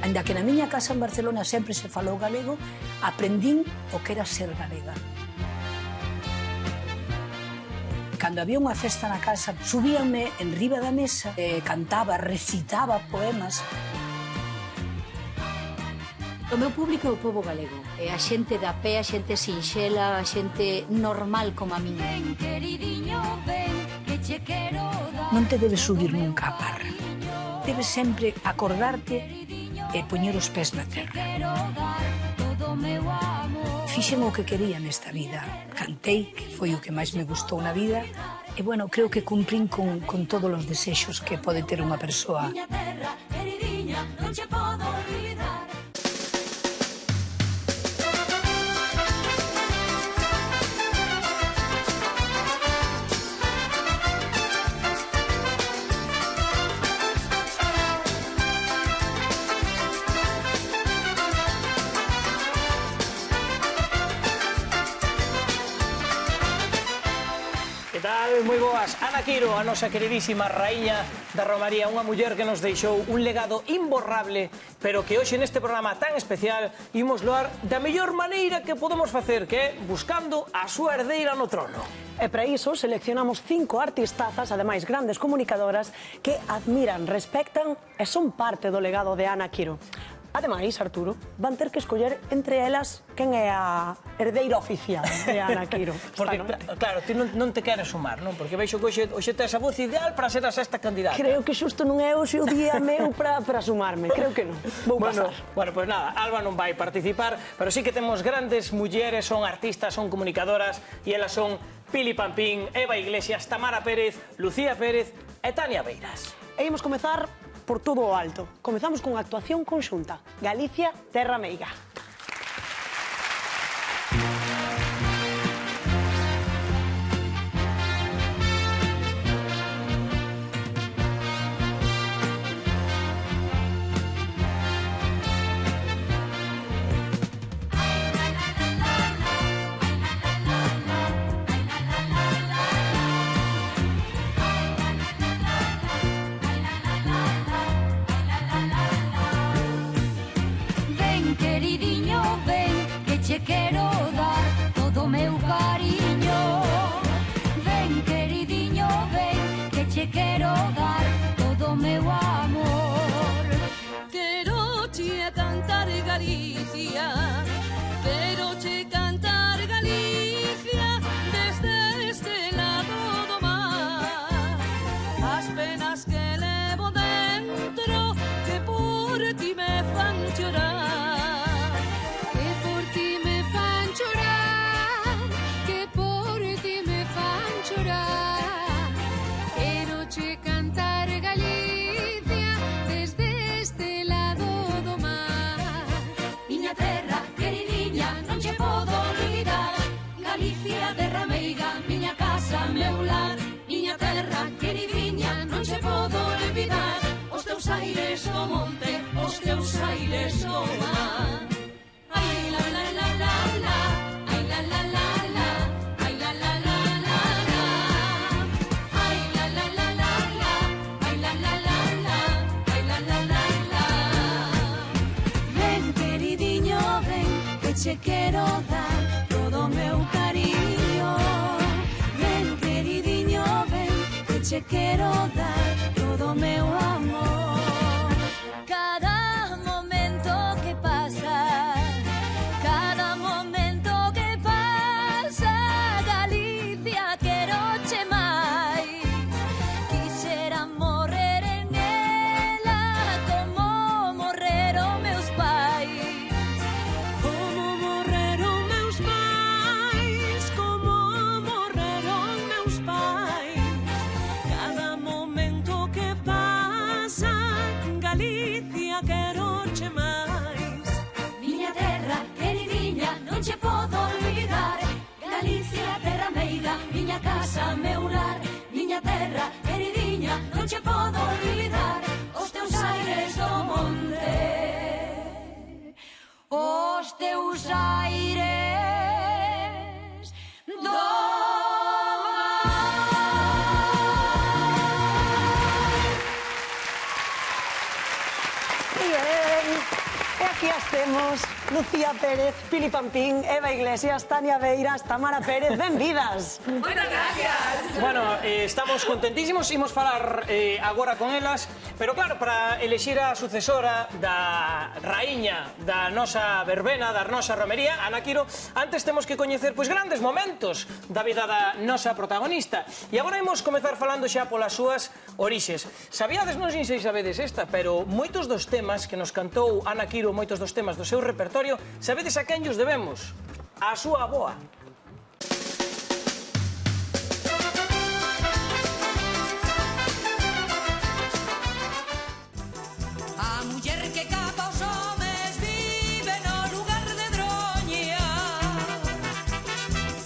Ainda que na miña casa en Barcelona sempre se falou galego, aprendín o que era ser galega. Cando había unha festa na casa, subíanme en riba da mesa, cantaba, recitaba poemas. O meu público é o pobo galego, é a xente da pé, a xente sinxela, a xente normal como a miña. Non te debes subir nunca a parra. Debes sempre acordarte e poñer os pés na terra. Fixen o que quería nesta vida. Cantei, que foi o que máis me gustou na vida, e, bueno, creo que cumprín con todos os desexos que pode ter unha persoa. Que tal? Moi boas. Ana Quiro, a nosa queridísima raíña da Romaría, unha muller que nos deixou un legado imborrable, pero que hoxe neste programa tan especial imos loar da mellor maneira que podemos facer, que é buscando a súa herdeira no trono. E para iso seleccionamos 5 artistazas, ademais grandes comunicadoras, que admiran, respectan e son parte do legado de Ana Quiro. Ademais, Arturo, van ter que escoller entre elas quen é a herdeira oficial de Ana Quiro. Porque, claro, ti non te queres sumar, non? Porque veixo que hoxe tes a voz ideal para ser a sexta candidata. Creo que xusto non é hoxe o día meu para sumarme, creo que non. Vou pasar. Bueno, pois nada, Alba non vai participar, pero sí que temos grandes mulleres, son artistas, son comunicadoras, e elas son Pili Pampín, Eva Iglesias, Tamara Pérez, Lucía Pérez e Tania Beiras. E imos comezar por todo o alto. Comezamos con actuación conxunta. Galicia, terra meiga. Che quero dar todo o meu cariño. Ven, queridinho, ven, que che quero dar todo o meu amor. Quero che cantar Galicia, quero che cantar Galicia, desde este lado do mar. As penas que levo dentro, que por ti me fan chorar. Galicia, terra meiga, miña casa, meu lar. Miña terra, queridinha, non che podo olvidar. Os teus aires do monte, os teus aires do mar. Ai, la, la, la, la, la. Ai, la, la, la, la. Ai, la, la, la, la, la. Ai, la, la, la, la, la. Ai, la, la, la, la. Ai, la, la, la, la. Ven, queridinho, ven, que che quero dar todo o meu cariño. Ven, queridinho, ven, que che quero dar todo o meu amor. Cada momento que pasa, cada momento que pasa, Galicia, quero che máis. Quixera morrer en ela como morreron meus pais. Como morreron meus pais, como morreron meus pais. Cada momento que pasa, Temos Lucía Pérez, Pili Pampín, Eva Iglesias, Tania Beiras, Tamara Pérez, benvidas. Moitas gracias. Bueno, estamos contentísimos, imos falar agora con elas, pero claro, para elexir a sucesora da raíña da nosa verbena, da nosa romería, Ana Quiro, antes temos que coñecer pois grandes momentos da vida da nosa protagonista. E agora imos comezar falando xa polas súas orixes. Sabíades, non sei se sabedes esta, pero moitos dos temas que nos cantou Ana Quiro, moitos dos temas do seu repertorio, sabedes a quen llos debemos? A súa avoa. A muller que capa os homes vive no lugar de Droña.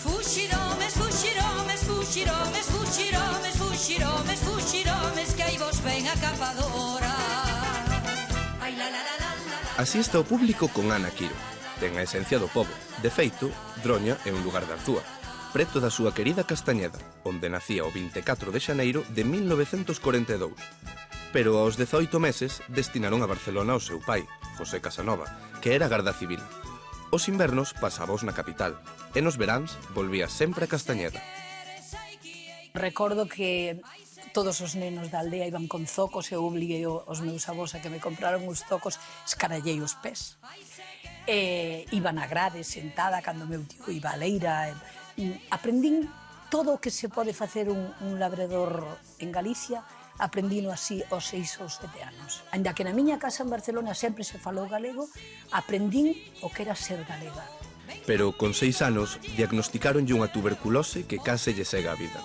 Fuxiromes, fuxiromes, fuxiromes, fuxiromes, fuxiromes, fuxiromes, que aí vos ven a capadora. Ai, la, la, la, la, la. Así está o público con Ana Quiro. Ten a esencia do pobo. De feito, Droña é un lugar de Arzúa, preto da súa querida Castañeda, onde nacía o 24 de xaneiro de 1942. Pero aos 18 meses destinaron a Barcelona ao seu pai, José Casanova, que era garda civil. Os invernos pasábaos na capital, e nos veráns volvía sempre a Castañeda. Recordo que todos os nenos da aldea iban con zocos e eu obliguei os meus avós a que me compraron os zocos, escarallei os pés. Iba na grade sentada cando meu tío iba a leira. Aprendín todo o que se pode facer un labrador en Galicia, aprendino así aos 6 ou 7 anos. Ainda que na miña casa en Barcelona sempre se falou galego, aprendín o que era ser galega. Pero con 6 anos diagnosticaronlle unha tuberculose que case lle cega a vida.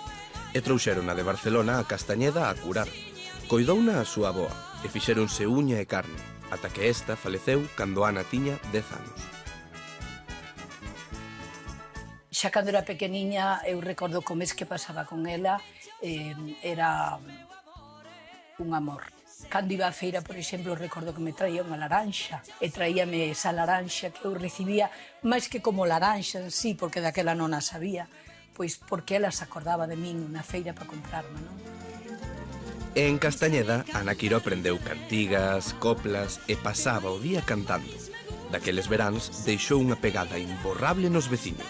E trouxerona de Barcelona a Castañeda a curar. Coidouna a súa avoa e fixéronse uña e carne, ata que esta faleceu cando Ana tiña 10 anos. Xa cando era pequeniña, eu recordo que o mes que pasaba con ela era un amor. Cando iba á feira, por exemplo, recordo que me traía unha laranxa e traíame esa laranxa que eu recibía máis que como laranxa en sí, porque daquela non a sabía, pois porque ela se acordaba de min na feira para comprarme, non? En Castañeda, Ana Quiro aprendeu cantigas, coplas e pasaba o día cantando. Daqueles veráns deixou unha pegada imborrable nos veciños.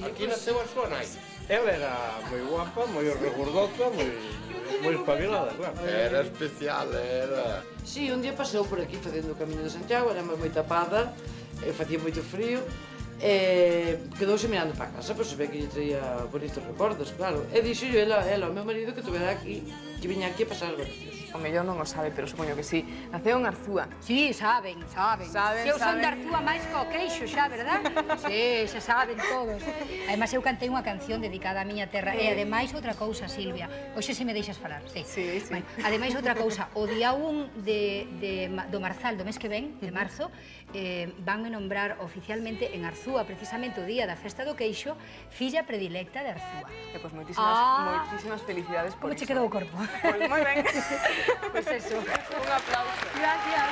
Aquí naceu a súa nai. Ela era moi guapa, moi regordosa, moi espabilada, claro. Era especial, era... Sí, un día pasou por aquí facendo o Camiño de Santiago, era moi tapada, facía moito frío, quedouse mirando para casa, pois se ve que lle traía bonitos recordos, claro. E dixo ela ao meu marido que tuvera aquí, que viña aquí a pasar os vacacións. O mellor non o sabe, pero supoño que sí. Naceu en Arzúa. Sí, saben. Saben, Eu son saben. de Arzúa máis co queixo xa, verdad? Sí, xa saben todos. Ademais, eu cantei unha canción dedicada á miña terra. E ademais, outra cousa, Silvia. Hoxe se me deixas falar, sí. Sí. Bueno, ademais, outra cousa. O día 1 do Marzal do mes que ven, de marzo, vanme nombrar oficialmente en Arzúa, precisamente o día da festa do queixo, filla predilecta de Arzúa. Pois moitísimas felicidades por Como iso. che quedou o corpo? Pois moi ben. Pois eso. Un aplauso. Gracias.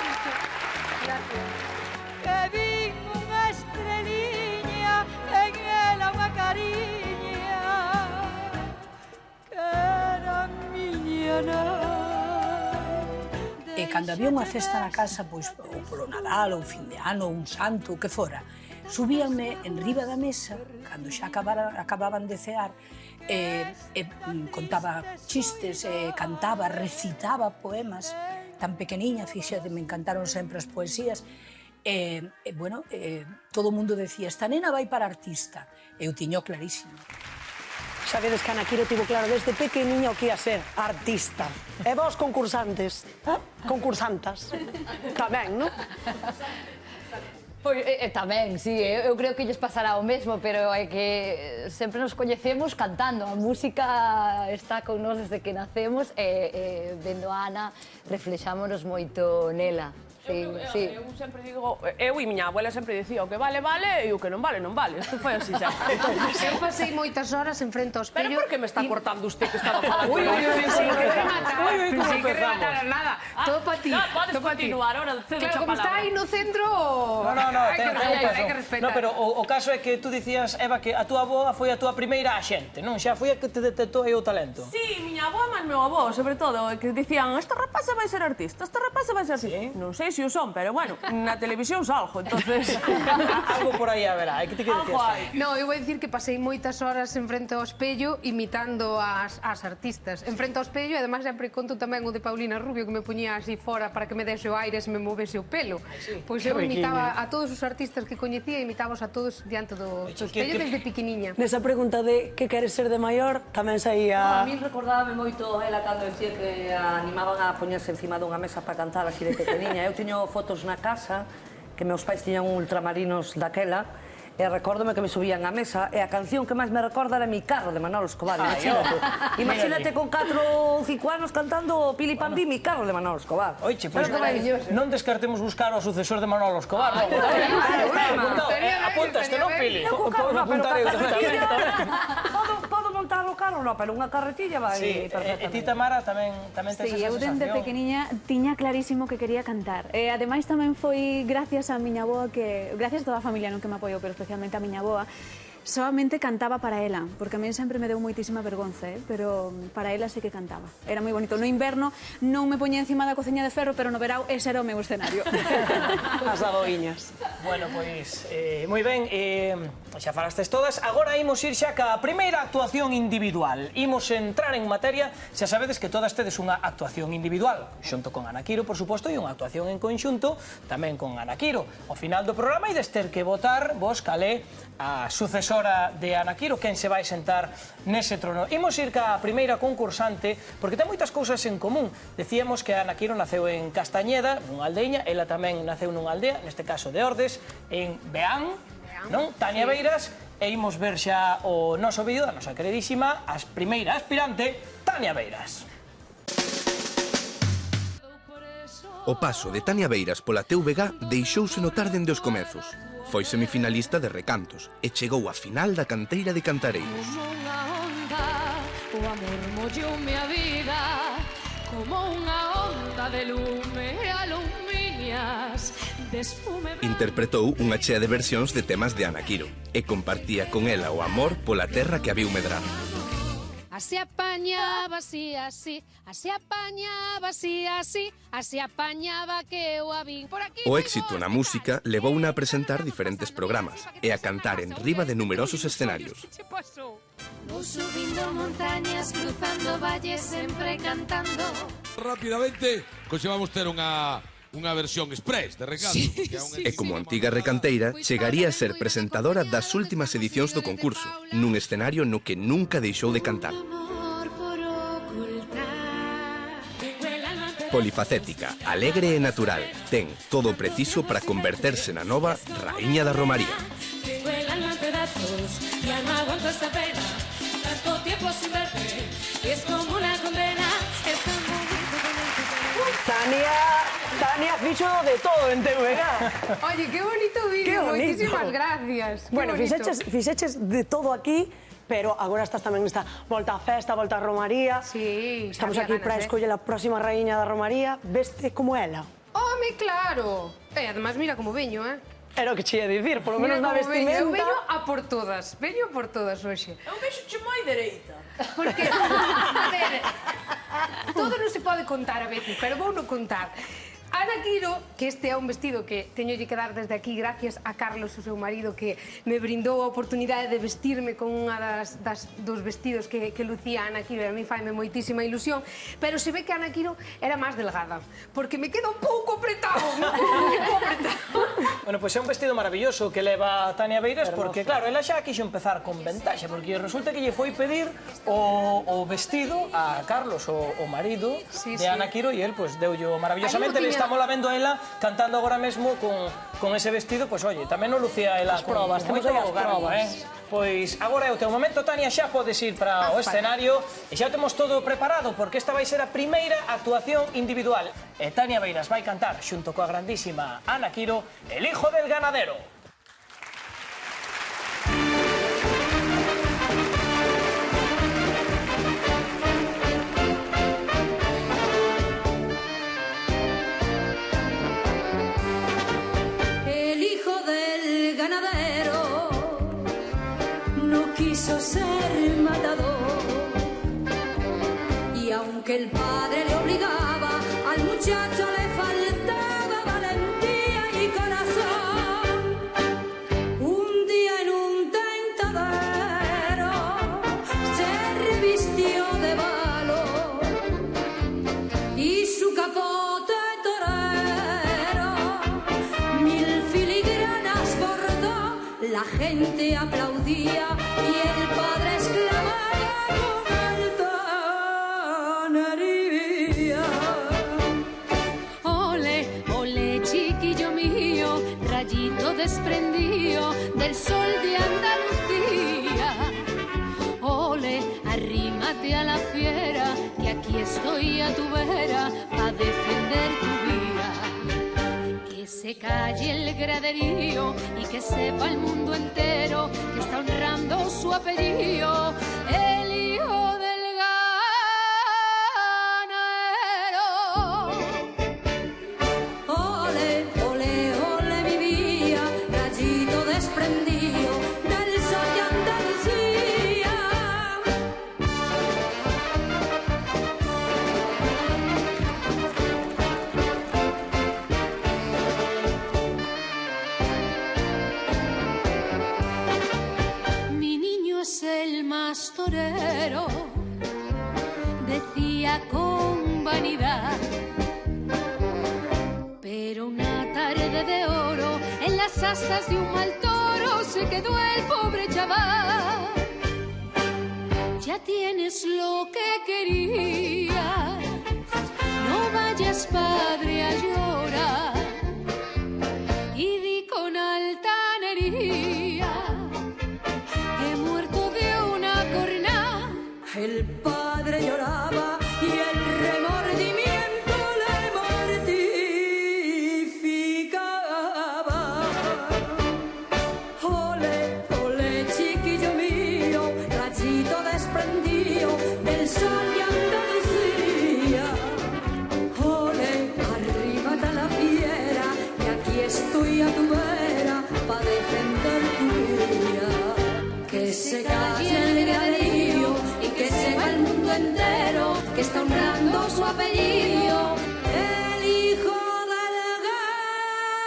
Que vin unha estreliña, en ela unha cariña, que era miña nai. E cando había unha festa na casa, pois, ou polo Nadal, ou fin de ano, ou un santo, o que fora, subíanme en riba da mesa, cando xa acababan de cear, contaba chistes, cantaba, recitaba poemas, tan pequeniña, fíxate, me encantaron sempre as poesías, bueno, todo o mundo decía, esta nena vai para artista, eu tiño clarísimo. Sabedes que Ana Quiro tivo claro desde pequeniña o que ia ser artista. E vos, concursantes, concursantas, tamén, non? Pois tamén, sí, eu creo que lles pasará o mesmo, pero é que sempre nos coñecemos cantando. A música está con nós desde que nacemos e vendo a Ana reflexámonos moito nela. sí. Eu sempre digo, eu e miña abuela sempre dicía o que vale, vale, e o que non vale, non vale. Isto foi así xa. Eu pasei moitas horas en frente ao espello. Pero por que me está cortando usted que estaba falando? Uy, Sin querer matar a nada. Todo para ti. Podes continuar, ahora cedo Claro, como está aí no centro... No, hai que respetar. No, pero o caso é que tú dicías, Eva, que a túa avoa foi a túa primeira axente, non? Xa foi a que te detectou aí o talento. Sí, miña avó, mas meu avó, sobre todo, que dicían, esta rapaza vai ser artista, esta rapaza vai ser artista. Non sei se o son, pero bueno, na televisión salgo, entonces... Algo por aí haberá, que te queres decir? No, eu vou dicir que pasei moitas horas en frente ao espello imitando as artistas. En frente ao espello, e además sempre conto tamén o de Paulina Rubio, que me poñía así fora para que me dese o aire e me movese o pelo. Pois eu imitaba a todos os artistas que coñecía, imitábamos a todos diante do espello desde pequeniña. Nesa pregunta de que queres ser de maior, tamén saía... A mí recordábame moito ela cando decía que animaban a poñerse encima dunha mesa para cantar así de pequeniña. Eu tiño fotos na casa que meus pais tiñan ultramarinos daquela e recórdome que me subían á mesa e a canción que máis me recorda era Mi carro de Manolo Escobar. Imagínate con 4 ou 5 anos cantando Pili Pampi Mi carro de Manolo Escobar. Oiche, pois non descartemos buscar o sucesor de Manolo Escobar. Apuntaste, non, Pili? Podo montar o carro, non, pero unha carretilla vai perfectamente. E ti, Tamara, tamén tes esa sensación? Sí, eu dende pequeniña tiña clarísimo que quería cantar. E ademais tamén foi gracias a miña avoa, gracias a toda a familia non que me apoiou, pero especialmente a miña avoa, solamente cantaba para ela, porque a mí sempre me deu moitísima vergonza, pero para ela sí que cantaba. Era moi bonito. No inverno non me poñía encima da cociña de ferro, pero no verao ese era o meu escenario. As aboiñas. Bueno, pois, moi ben, xa falastes todas. Agora imos ir xa ca primeira actuación individual. Imos entrar en materia, xa sabedes que todas tedes unha actuación individual, xunto con Ana Quiro, por suposto, e unha actuación en conxunto, tamén con Ana Quiro. Ao final do programa ides ter que votar vos calé a sucesora de Ana Quiro, quen se vai sentar nese trono. Imos ir ca primeira concursante, porque ten moitas cousas en común. Decíamos que Ana Quiro naceu en Castañeda, nunha aldeiña, ela tamén naceu nunha aldea, neste caso de Ordes, en Beán, non? Tania Beiras, e imos ver xa o noso vídeo da nosa queridísima, a primeira aspirante, Tania Beiras. O paso de Tania Beiras pola TVG deixouse notar dende os comezos. Foi semifinalista de recantos e chegou á final da canteira de cantareiros. Como unha onda, o amor molloume a vida, como unha onda de lume alumiñas, despume... Interpretou unha chea de versións de temas de Ana Quiro e compartía con ela o amor pola terra que a viu medrar. Así apañaba, así, apañaba, así apañaba que eu a vin por aquí. O éxito na música levouna a presentar diferentes programas e a cantar en riba de numerosos escenarios. Vou subindo montañas, cruzando valles, sempre cantando. Rápidamente, vamos ter unha versión express de recanto. E como antiga recanteira, chegaría a ser presentadora das últimas edicións do concurso, nun escenario no que nunca deixou de cantar. Polifacética, alegre e natural, ten todo o preciso para converterse na nova Raíña da Romaría. Tengo el alma en pedazos, ya no aguanto esta pena, tanto tiempo sin verte, es como una condena, es tan bonito Tania fixo de todo en TVG. Oye, qué bonito vídeo, moitísimas gracias. Bueno, fixeches de todo aquí, pero agora estás tamén nesta volta á festa, volta á Romaría. Sí, estamos aquí para escoller a próxima raíña da Romaría. Veste como ela? Home, claro. E además mira como veño, Era o que che ia dicir, polo menos na vestimenta. Eu veño a por todas hoxe. Eu vexo che moi dereita. Porque, a ver, todo non se pode contar a veces, pero vou non contar. Ana Quiro, que este é un vestido que teñolle que dar desde aquí gracias a Carlos, o seu marido, que me brindou a oportunidade de vestirme con unha dos vestidos que lucía Ana Quiro, e a mí faime moitísima ilusión, pero se ve que Ana Quiro era máis delgada, porque me queda un pouco apretado, Bueno, pois é un vestido maravilloso que leva Tania Beiras, porque claro, ela xa quixo empezar con ventaxa, porque resulta que lle foi pedir o vestido a Carlos, o marido de Ana Quiro, e el, pois, deullo maravillosamente vestido. estamos la vendo ela cantando agora mesmo con ese vestido, pois, oye, tamén non lucía ela As probas, temos moito aí as garbo, probas. Pois agora é o teu momento, Tania, xa podes ir para o escenario e xa temos todo preparado porque esta vai ser a primeira actuación individual. E Tania Beiras vai cantar xunto coa grandísima Ana Quiro, El hijo del ganadero. El hijo del ganadero no quiso ser matador y aunque el padre le obligaba, al muchacho le faltaba valentía y corazón. Un día en un tentadero se revistió de valor y su capote torero mil filigranas bordó. La gente aplaudía y el padre exclamaba con altanería: ole, ole, chiquillo mío, rayito desprendido del sol de Andalucía. Ole, arrímate a la fiera, que aquí estoy a tu vera a defender tu vida. Que se calle el graderío y que sepa el mundo entero que está honrando su apellido, el hijo del ganadero. Ole, ole, ole mi vía, rayito desprendido del sol de Andalucía. Mi niño es el más torero, decía con vanidad. Pero una tarde de oro en las astas de un mal toro se quedó el pobre chaval. Ya tienes lo que querías, no vayas, padre, a llorar. Y di con altanería que muerto de una corna el padre lloraba y el remordimiento le mortificaba. Ole, ole, chiquillo mío, rayito desprendido del sol de Andalucía. Ole, arrímate a la fiera, y aquí estoy a tu vera pa' defender tu vida. Que se calle el graderío y que sepa el mundo entero que está honrando su apellido, el hijo del ganadero.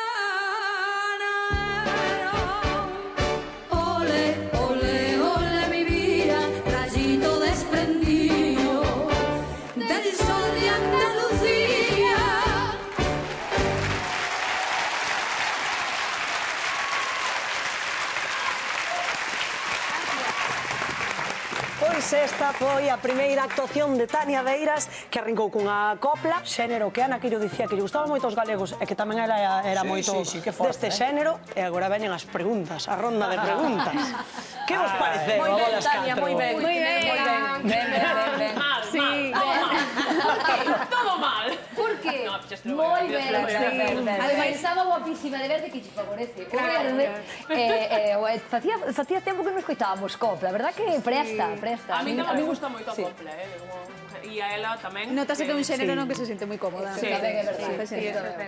Ole, ole, ole mi vida, rayito desprendido del sol de Andalucía. Pois esta foi a primeira actuación de Tania Beiras, que arrancou cunha copla, xénero que Ana Quiro dicía que lle gustaba moito aos galegos e que tamén ela era moito deste xénero, e agora veñen as preguntas, a ronda de preguntas. Que vos pareceu? Moi ben, Bolas Tania, catro? moi ben. Moi ben, moi ben. Ben. Sí. Todo mal. Por que? Moi ben. Ademais, estaba guapísima de verde que che favorece. O verde. Facía tempo que non escoitábamos copla, verdad que presta. A mí tamén me gusta moito a copla, e a ela tamén. Notase que é un xénero no que se sente moi cómoda. Sí, tamén é verdade.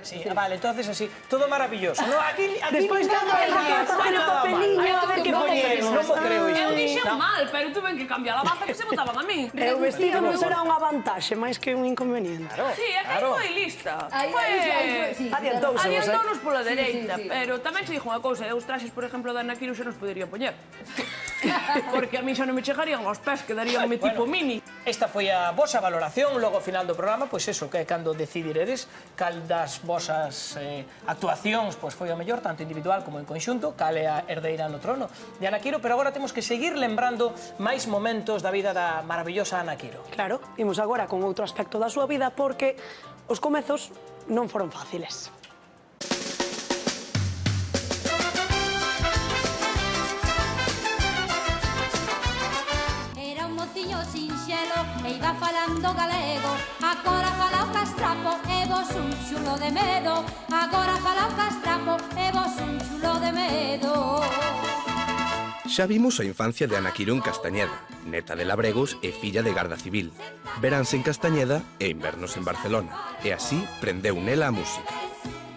Sí, vale, entonces así, todo maravilloso. No, aquí Despois cando bueno, papeliño, a ver que poñemos. Non mo creo isto. Eu dixen mal, pero tuve que cambiar a baza que se botaban a mí. E o vestido non será unha vantaxe máis que un inconveniente. Sí, é que aí foi lista. Adiantounos pola dereita, pero tamén se dixo unha cousa, os traxes, por exemplo, da Ana Quiro xa nos podería poñer. Porque a mí xa non me chegarían aos pés, quedaríanme tipo mini. Esta foi a vosa valoración, logo ao final do programa, pois eso, que é cando decidiredes cal das vosas actuacións pois foi a mellor, tanto individual como en conxunto, cal é a herdeira no trono de Ana Quiro, pero agora temos que seguir lembrando máis momentos da vida da maravillosa Ana Quiro. Claro, imos agora con outro aspecto da súa vida porque os comezos non foron fáciles. Era un mociño sinxelo e iba falando galego. Agora fala o castrapo e vos un chulo de medo. Agora fala o castrapo e vos un chulo de medo. Xa vimos a infancia de Ana Quiro en Castañeda, neta de labregos e filla de garda civil. Veranse en Castañeda e invernos en Barcelona. E así prendeu nela a música.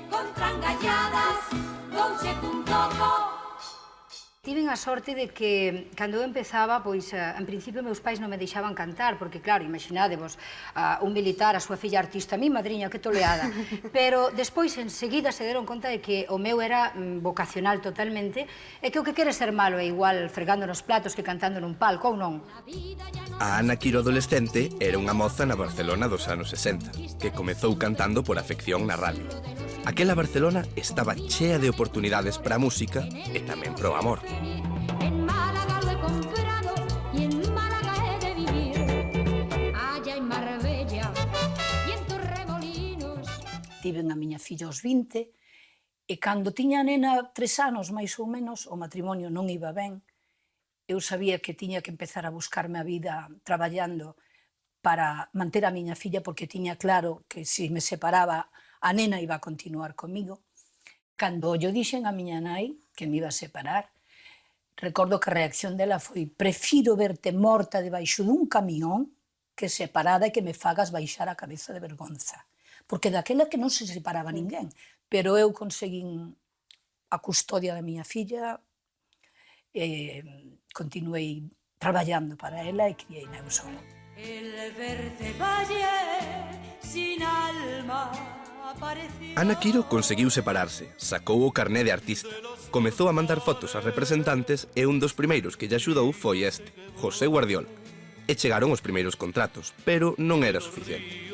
Con trangalladas, douxe cun toco. Tiven a sorte de que, cando eu empezaba, pois, en principio, meus pais non me deixaban cantar, porque, claro, imaginádevos, un militar, a súa filla artista, mi madriña, que toleada. Pero, despois, enseguida, se deron conta de que o meu era vocacional totalmente, e que o que quere ser malo é igual fregando nos platos que cantando nun palco, ou non? A Ana Quiro adolescente era unha moza na Barcelona dos anos 60, que comezou cantando por afección na radio. Aquela Barcelona estaba chea de oportunidades para a música e tamén pro amor. En Málaga lo he comprado y en Málaga he de vivir. Allá en Marbella y en Torremolinos. Tiven a miña filla aos 20 e cando tiña a nena 3 anos, máis ou menos, o matrimonio non iba ben. Eu sabía que tiña que empezar a buscarme a vida traballando para manter a miña filla, porque tiña claro que se me separaba a nena iba a continuar comigo. Cando yo dixen a miña nai que me iba a separar, recordo que a reacción dela foi: prefiro verte morta debaixo dun camión que separada e que me fagas baixar a cabeza de vergonza. Porque daquela que non se separaba ninguén, pero eu conseguín a custodia da miña filla, continuei traballando para ela e criei na eu sola. El verte valle sin alma. Ana Quiro conseguiu separarse, sacou o carné de artista, comezou a mandar fotos ás representantes e un dos primeiros que lle axudou foi este, José Guardiola. E chegaron os primeiros contratos, pero non era suficiente.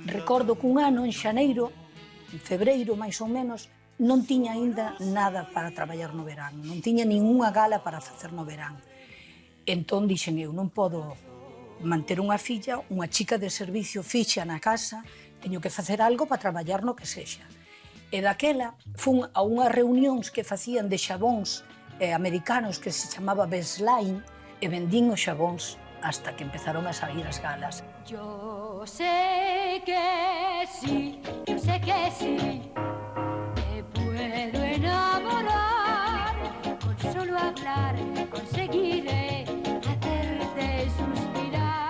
Recordo que un ano, en xaneiro, en febreiro, máis ou menos, non tiña aínda nada para traballar no verán, non tiña ningunha gala para facer no verán. Entón dixen eu, non podo manter unha filla, unha chica de servicio fixa na casa, teño que facer algo para traballar no que sexa. E daquela fun a unhas reunións que facían de xabóns americanos que se chamaba Bestline e vendín os xabóns hasta que empezaron a sair as galas. Yo sé que sí, yo sé que sí, te puedo enamorar, con solo hablar conseguiré hacerte suspirar.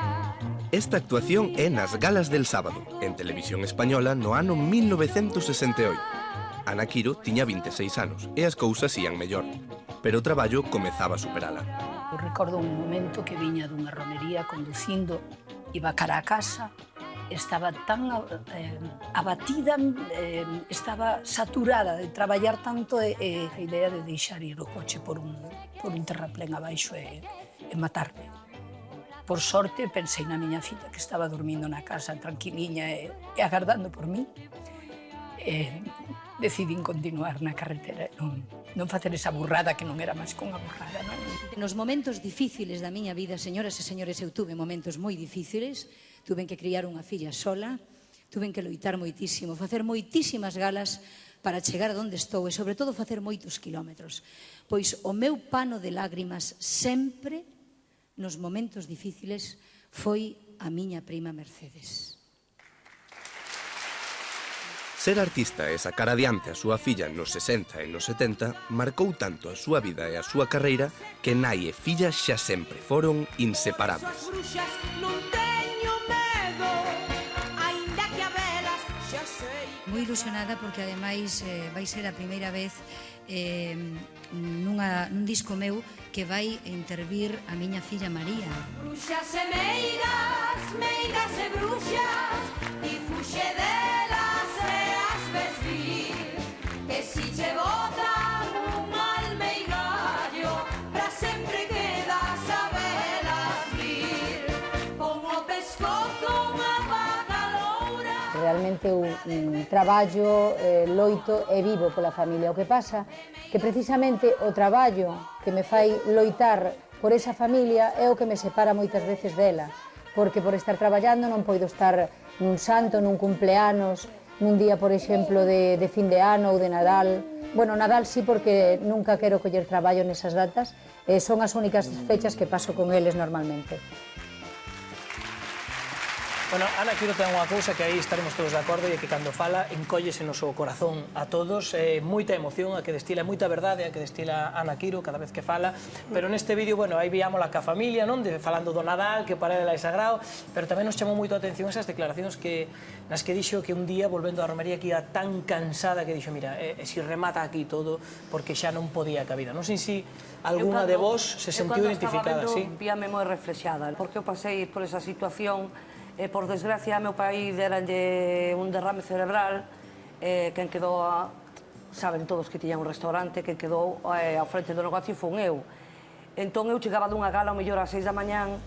Esta actuación é nas Galas del Sábado, en Televisión Española no ano 1968. Ana Quiro tiña 26 anos e as cousas ían mellor, pero o traballo comezaba a superala. Eu recordo un momento que viña dunha romería conducindo, iba cara a casa, estaba tan abatida, estaba saturada de traballar tanto e a idea de deixar ir o coche por un terraplén abaixo e matarme. Por sorte, pensei na miña filla que estaba dormindo na casa tranquiliña e agardando por mí. Decidín continuar na carretera, non facer esa burrada que non era máis que unha burrada. Nos momentos difíciles da miña vida, señoras e señores, eu tuve momentos moi difíciles, tuve que criar unha filla sola, tuve que loitar moitísimo, facer moitísimas galas para chegar a onde estou e, sobre todo, facer moitos kilómetros. Pois o meu pano de lágrimas sempre, nos momentos difíciles, foi a miña prima Mercedes. Ser artista e sacar adiante a súa filla nos 60 e nos 70 marcou tanto a súa vida e a súa carreira que nai e filla xa sempre foron inseparables. Moi ilusionada porque, ademais, vai ser a primeira vez nun disco meu que vai intervir a miña filla María. Bruxas e meigas, meigas e bruxas, e fuxe delas e as ves vir, que si che botan un almeigallo, pra sempre quedas a velas vir, pon o pescozo unha vaca loura. Realmente eu traballo, loito e vivo pola familia. O que pasa que precisamente o traballo que me fai loitar por esa familia é o que me separa moitas veces dela, porque por estar traballando non poido estar nun santo, nun cumpleanos, nun día, por exemplo, de fin de ano ou de Nadal. Bueno, Nadal sí, porque nunca quero coller traballo nesas datas, son as únicas fechas que paso con eles normalmente. Bueno, Ana Quiro ten unha cousa que aí estaremos todos de acordo e que cando fala encollese no seu corazón a todos, moita emoción a que destila, moita verdade a que destila Ana Quiro cada vez que fala, pero neste vídeo, bueno, aí viámola ca familia, non? Falando do Nadal, que para ela é sagrado, pero tamén nos chamou moito a atención esas declaracións nas que dixo que un día, volvendo á romería, que ia tan cansada que dixo, mira, se remata aquí todo, porque xa non podía ca vida. Non sei se alguna de vos se sentiu identificada, sí? Eu cando estaba vendo, víame moi reflexada, porque eu pasei por esa situación. Por desgracia, meu pai deranlle un derrame cerebral, quen quedou, saben todos que tiña un restaurante, quen quedou ao frente do negocio fun eu. Entón eu chegaba dunha gala ao mellor ás 6 da mañán,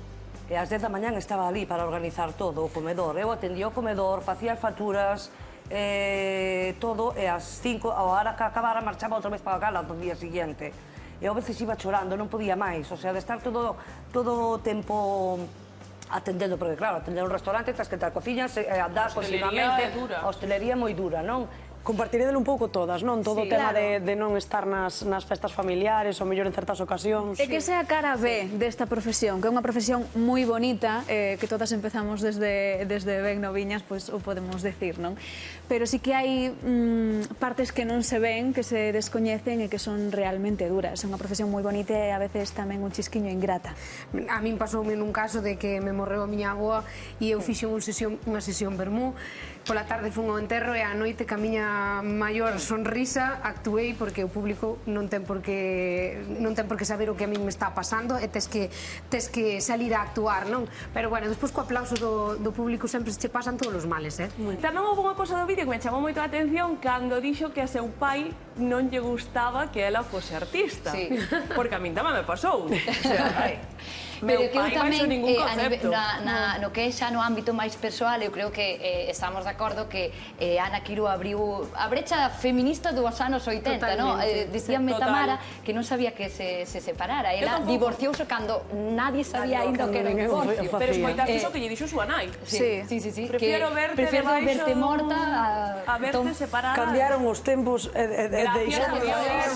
e ás 10 da mañán estaba ali para organizar todo o comedor. Eu atendía o comedor, facía as facturas, todo, e ás 5, a hora que acabara, marchaba outra vez para a gala do día siguiente. E a veces iba chorando, non podía máis, o sea, de estar todo o tempo atendendo, porque claro, atender un restaurante, tras que te cociñas, andar continuamente, a hostelería é moi dura, non? Compartirédelo un pouco todas, non? Todo o tema de non estar nas festas familiares, ou mellor en certas ocasións. É que esa é a cara B desta profesión, que é unha profesión moi bonita, que todas empezamos desde ben noviñas, pois o podemos decir, non? Pero sí que hai partes que non se ven, que se descoñecen e que son realmente duras. É unha profesión moi bonita e a veces tamén un chisquiño ingrata. A min pasoume nun caso de que me morreu a miña avoa e eu fixen unha sesión vermú. Pola tarde fun ao enterro e á noite, que a miña maior sonrisa, actuei porque o público non ten por que saber o que a min me está pasando e tes que salir a actuar, non? Pero, bueno, despois co aplauso do público sempre se che pasan todos os males, eh? Tamén houve unha cosa do vídeo que me chamou moito a atención cando dixo que a seu pai non lle gustaba que ela fose artista. Porque a min tamén me pasou. Pero que eu tamén, no que é xa no ámbito máis persoal, eu creo que estamos de acordo que Ana Quiro abriu a brecha feminista dos anos 80, non? Dicíanme Tamara que non sabía que se separara. Ela divorciouse cando nadie sabía ainda o que era un divorcio. Pero escoitaste iso que lle dixo súa nai. Sí. Prefiero verte morta a verte separada. Cambiaron os tempos e deixamos.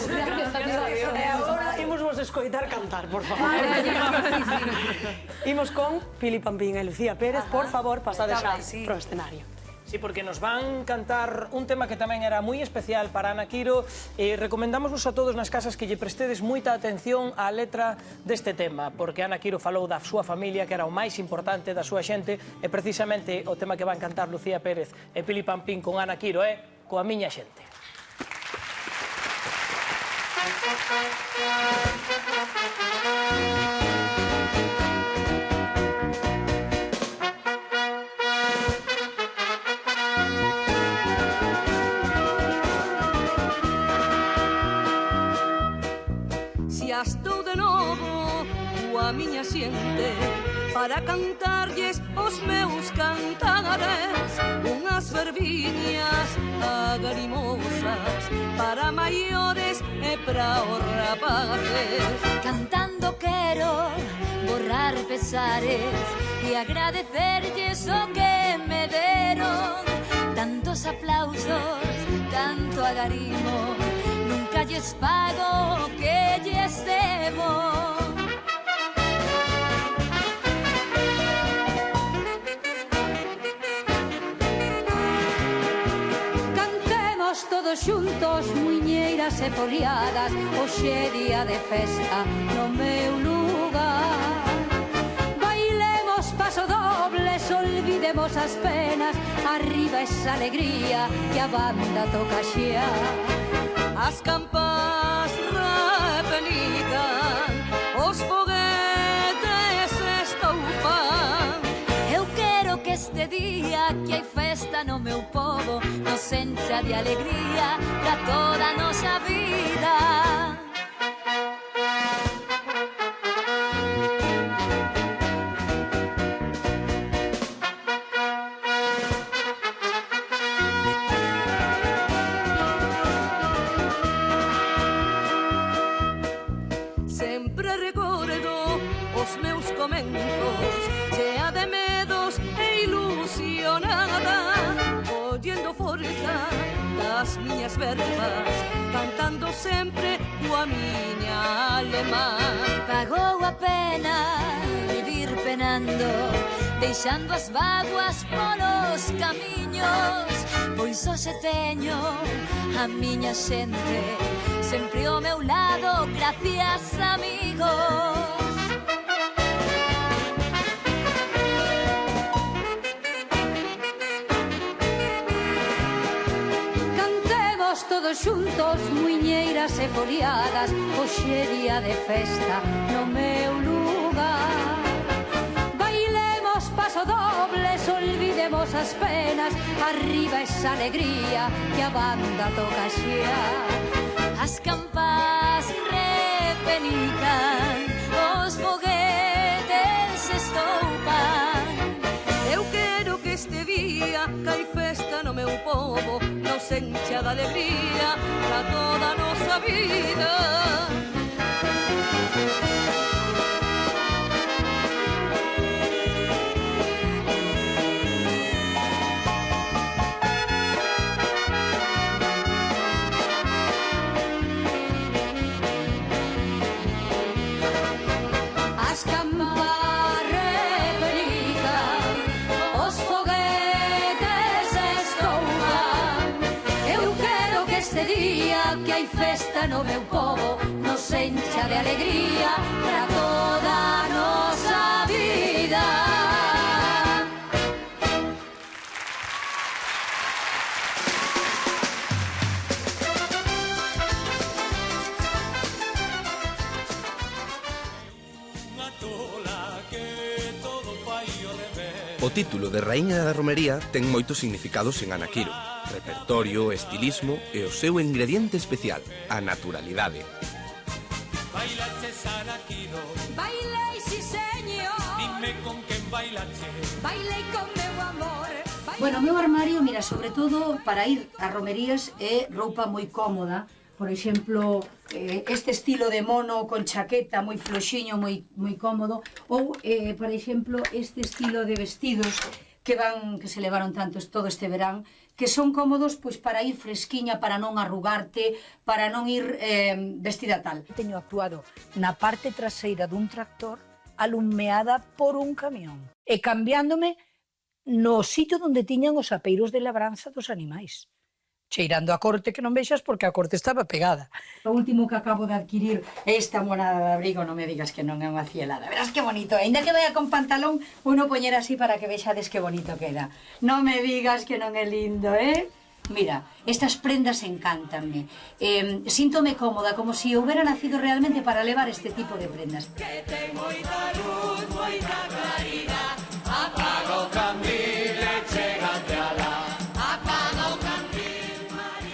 Gracias a Dios. E agora imos vos escoitar cantar, por favor. Imos con Pili Pampín e Lucía Pérez, por favor, pasade xa pro escenario. Sí, porque nos van cantar un tema que tamén era moi especial para Ana Quiro e recomendámosvos a todos nas casas que lle prestedes moita atención á letra deste tema, porque Ana Quiro falou da súa familia, que era o máis importante da súa xente, e precisamente o tema que van cantar Lucía Pérez e Pili Pampín con Ana Quiro é Coa miña xente. Estou de novo coa miña xente para cantarlles os meus cantares, unhas verbiñas agarimosas para maiores e para os rapaces. Cantando quero borrar pesares e agradecerlles o que me deron, tantos aplausos, tanto agarimo, nunca lles pago o que lles debo. Cantemos todos xuntos, muiñeiras e foliadas, hoxe día de festa no meu lugar. Bailemos paso dobles, olvidemos as penas, arriba esa alegría que a banda toca xa. As campas repelican, os foguetes estoupan. Eu quero que este día que hai festa no meu pobo nos encha de alegría pra toda a nosa vida. Sempre recordo os meus comenzos chea de medos e ilusionada, collendo forza das miñas verbas, cantando sempre coa miña alemán. Pagou a pena vivir penando, deixando as vaguas polos camiños, pois hoxe teño a miña xente sempre ao meu lado, gracias amigos. Cantemos todos xuntos, muiñeiras e foliadas, hoxe día de festa no meu lugar. Bailemos paso dobles, olvidemos as penas, arriba esa alegría que a banda toca xa. As campas repenican, os foguetes estoupan. Eu quero que este día cae festa no meu pobo, nos encha de alegría para toda a nosa vida. As campas repenican, os foguetes estoupan. Eu quero que este día que hai festa no meu pobo nos encha de alegría para toda a nosa vida. O título de Raíña da Romería ten moitos significados en Ana Quiro: repertorio, estilismo e o seu ingrediente especial, a naturalidade. Bailaches Ana Quiro, bailei si señor, dime con quen bailaches, bailei con meu amor. Bueno, o meu armario, mira, sobre todo para ir a romerías é roupa moi cómoda. Por exemplo, este estilo de mono con chaqueta moi floxiño, moi cómodo, ou, por exemplo, este estilo de vestidos que se levaron tantos todo este verán, que son cómodos pois para ir fresquiña, para non arrugarte, para non ir vestida tal. Teño actuado na parte traseira dun tractor alumeada por un camión e cambiándome no sitio onde tiñan os apeiros de labranza dos animais. Cheirando a corte que non vexas porque a corte estaba pegada. O último que acabo de adquirir é esta monada de abrigo, non me digas que non é unha cielada. Verás que bonito, ainda que vaya con pantalón, uno poñer así para que vexades que bonito queda. Non me digas que non é lindo, eh? Mira, estas prendas encántanme. Síntome cómoda, como si houbera nacido realmente para levar este tipo de prendas. Que ten moita luz, moita claridad, apaga o candil e chégate alá. Apaga o candil.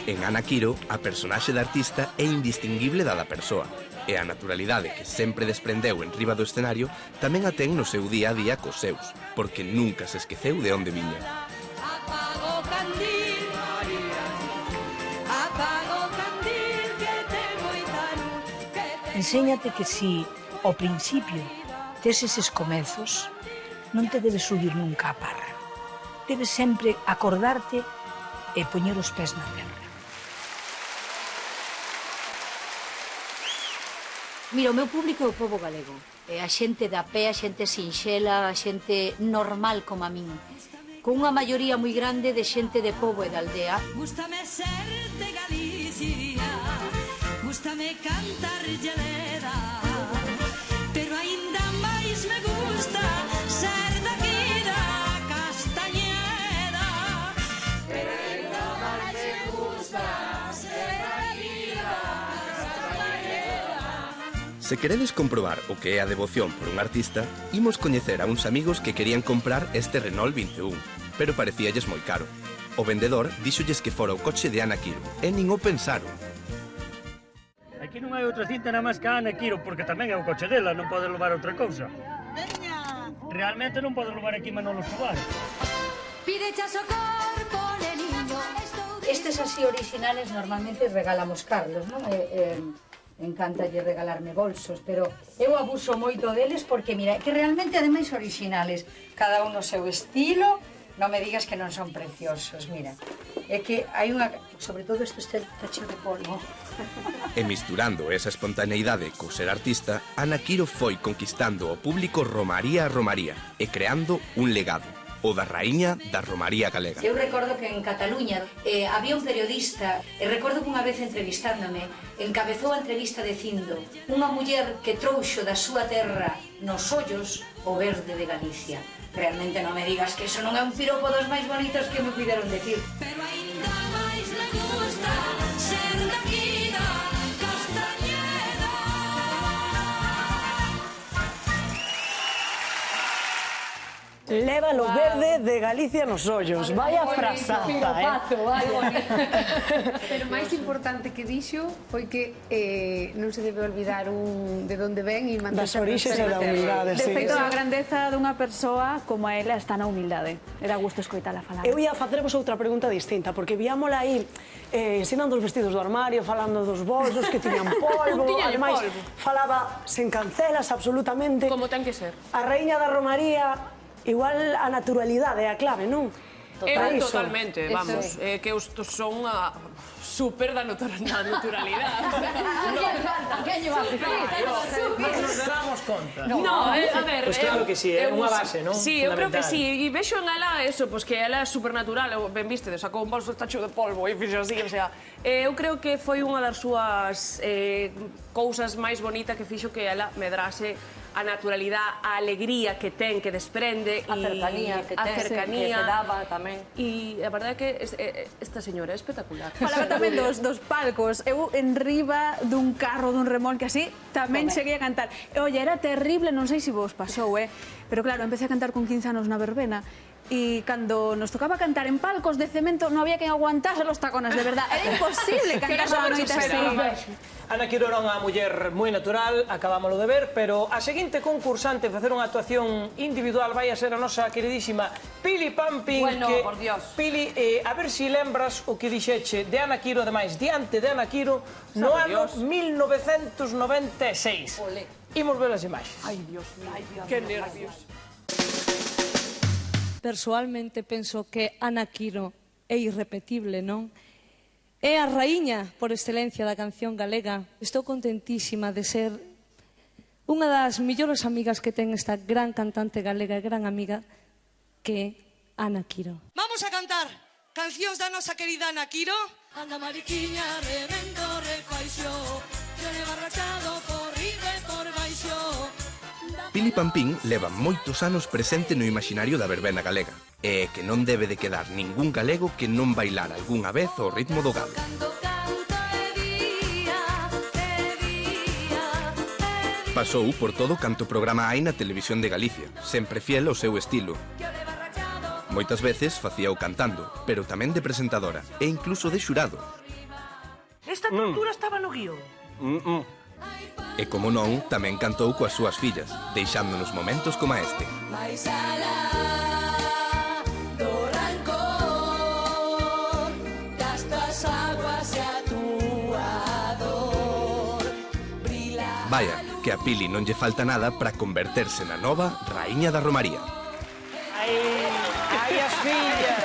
En Ana Quiro, a personaxe da artista é indistinguible da da persoa, e a naturalidade que sempre desprendeu en riba do escenario tamén a ten no seu día a día cos seus, porque nunca se esqueceu de onde viña. Apaga o candil, María, apaga o candil que ten moita luz. Enséñate que si ao principio tes eses comezos, non te debes subir nunca a parra. Debes sempre acordarte e poñer os pés na terra. Mira, o meu público é o pobo galego. É a xente da pé, a xente sinxela, a xente normal como a min. Con unha maioría moi grande de xente de pobo e de aldea. Gústame ser de Galicia, gústame cantar lledera, pero aínda máis me gusta ser daqui da Castañeda. Pero aínda máis me gusta ser daqui da Castañeda. Se queredes comprobar o que é a devoción por un artista, imos coñecer a uns amigos que querían comprar este Renault 21, pero parecíalles moi caro. O vendedor díxolles que fora o coche de Ana Quiro, e nin o pensaron. Aquí non hai outra cinta nada máis que a Ana Quiro, porque tamén é o coche dela, non pode levar outra cousa. Realmente non pode levar aquí Manolo Escobar. Pidecha socorro, niño. Estes así originales normalmente regalamos Carlos, non? Encántalle regalarme bolsos, pero eu abuso moito deles porque, mira, que realmente ademais originales. Cada un o seu estilo, non me digas que non son preciosos, mira. É que hai unha... Sobre todo isto está cheo de polvo. E misturando esa espontaneidade co ser artista, Ana Quiro foi conquistando o público romaría a romaría e creando un legado, o da raíña da romaría galega. Eu recordo que en Cataluña había un periodista, e recordo que unha vez entrevistándome, encabezou a entrevista dicindo unha muller que trouxo da súa terra nos ollos o verde de Galicia. Realmente non me digas que eso non é un piropo dos máis bonitos que me puideron decir. Pero ainda máis me gusta ser daqui da Castañeda. Leva lo verde de Galicia nos ollos. Vaya frasata, Pero máis importante que dixo foi que non se debe olvidar de onde ven e manterse... Das orixes e da humildade, De sí. feito, a grandeza dunha persoa como a ela está na humildade. Era gusto escoitala falar. Eu ia facervos outra pregunta distinta, porque víamola aí ensinando os vestidos do armario, falando dos bolsos que tiñan polvo, ademais falaba sen cancelas absolutamente. Como ten que ser. A raíña da romaría, igual a naturalidade é a clave, non? Totalmente, vamos, que eu son a super da naturalidade. Que lle va a dicir? Nos damos conta. No, a ver... Pois claro que sí, é unha base, non? Sí, eu creo que sí, e vexo en ela eso, pois que ela é supernatural, ben viste, sacou un bolso tacho de polvo e fixo así, o sea, eu creo que foi unha das súas cousas máis bonitas que fixo que ela medrase a naturalidade, a alegría que ten, que desprende, a cercanía que ten, que te daba tamén. E a verdade é que esta señora é espectacular. Falaba tamén dos palcos. Eu en riba dun carro, dun remolque así, tamén cheguei a cantar. E, oye, era terrible, non sei se vos pasou, pero claro, empecé a cantar con 15 anos na verbena e cando nos tocaba cantar en palcos de cemento non había quen aguantase los tacones, de verdad. Era imposible cantar toda a noite así. Ana Quiro era unha muller moi natural, acabámoslo de ver, pero a seguinte concursante en facer unha actuación individual vai a ser a nosa queridísima Pili Pampín. Bueno, que, por Dios. Pili, a ver se lembras o que dixeche de Ana Quiro, ademais, diante de Ana Quiro, no ano 1996. Imos ver as imaxes. Ai, Dios mío, que nervios. Persoalmente penso que Ana Quiro é irrepetible, non? É a raíña por excelencia da canción galega. Estou contentísima de ser unha das millores amigas que ten esta gran cantante galega e gran amiga que é Ana Quiro. Vamos a cantar cancións da nosa querida Ana Quiro. Anda mariquiña, rebento, refaixo, se leva rachado por riba e por baixo. Pili Pampín leva moitos anos presente no imaginario da verbena galega e que non debe de quedar ningún galego que non bailar algunha vez ao ritmo do galo. Pasou por todo canto programa hai na televisión de Galicia, sempre fiel ao seu estilo. Moitas veces facíao cantando, pero tamén de presentadora e incluso de xurado. Esta tortura estaba no guión. E como non, tamén cantou coas súas fillas, deixándonos momentos como este. Mais alá do rancor das tuas aguas e a túa dor brila. Vaya, que a Pili non lle falta nada para converterse na nova raíña da romaría. Ai as fillas,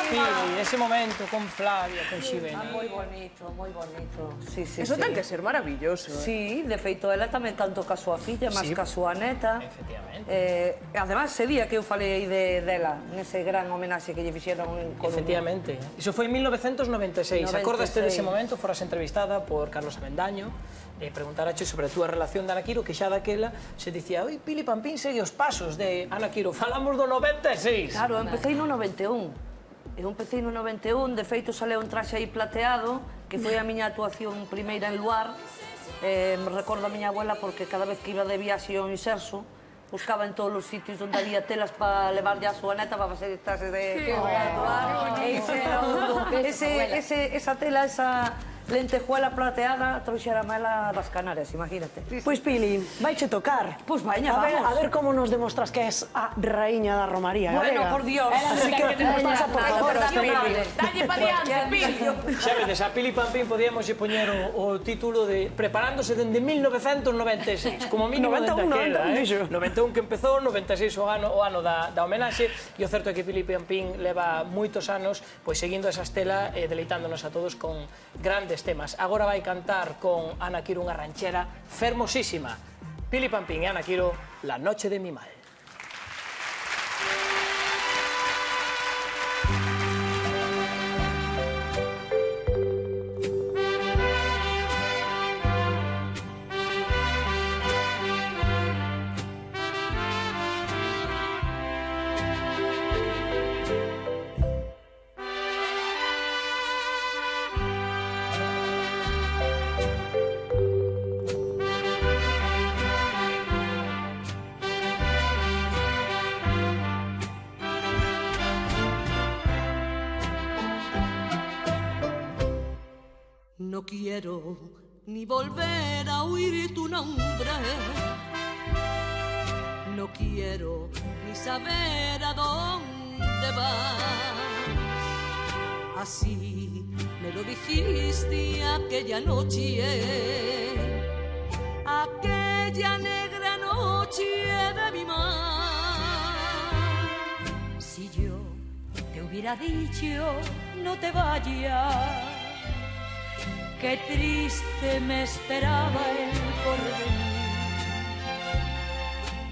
Pili, ese momento con Flavia, con Ximena. Moi bonito, moi bonito. Sí, sí, Eso sí. ten que ser maravilloso. Sí, de feito, ela tamén cantou ca súa filla, máis ca súa neta. Efectivamente. Además, ese día que eu falei dela, nese gran homenaxe que lle fixeron en Coruña. Efectivamente. Iso foi en 1996. 96. Acordaste dese momento, foras entrevistada por Carlos Amendaño e preguntarache sobre a túa relación de Ana Quiro, que xa daquela se dicía, oi, Pili Pampín segue os pasos de Ana Quiro. Falamos do 96. Claro, eu empecé no 91. Eu empecé no 91, de feito saleu un traxe aí plateado, que foi a miña actuación primeira en Luar. Me recordo a miña abuela porque cada vez que iba de viaxe ao Inserso, buscaba en todos os sitios onde había telas para levarlle a súa neta para facer traxes de... Esa tela, lentejuela plateada trouxérame ela das Canarias, imagínate. Pois, Pili, vaiche tocar. Pois vaña, A vamos. ver como nos demostras que es a raíña da Romaría galega. Bueno, por Dios. Así que, pasa por favor, Pili. Dalle pa diante, Pili. Xa vedes, a Pili Pampín podíamos poñer o título de Preparándose dende 1996, como mínimo dende 91, aquela, 91 que empezou, 96 o ano da homenaxe, e o certo é que Pili Pampín leva moitos anos pois seguindo esa estela e deleitándonos a todos con grandes temas. Agora vai cantar con Ana Quiro unha ranchera fermosísima. Pili Pampín e Ana Quiro, La noche de mi mal. No quiero ni volver a oír tu nombre. No quiero ni saber a dónde vas. Así me lo dijiste aquella noche, aquella negra noche de mi mar. Si yo te hubiera dicho no te vayas, qué triste me esperaba el porvenir.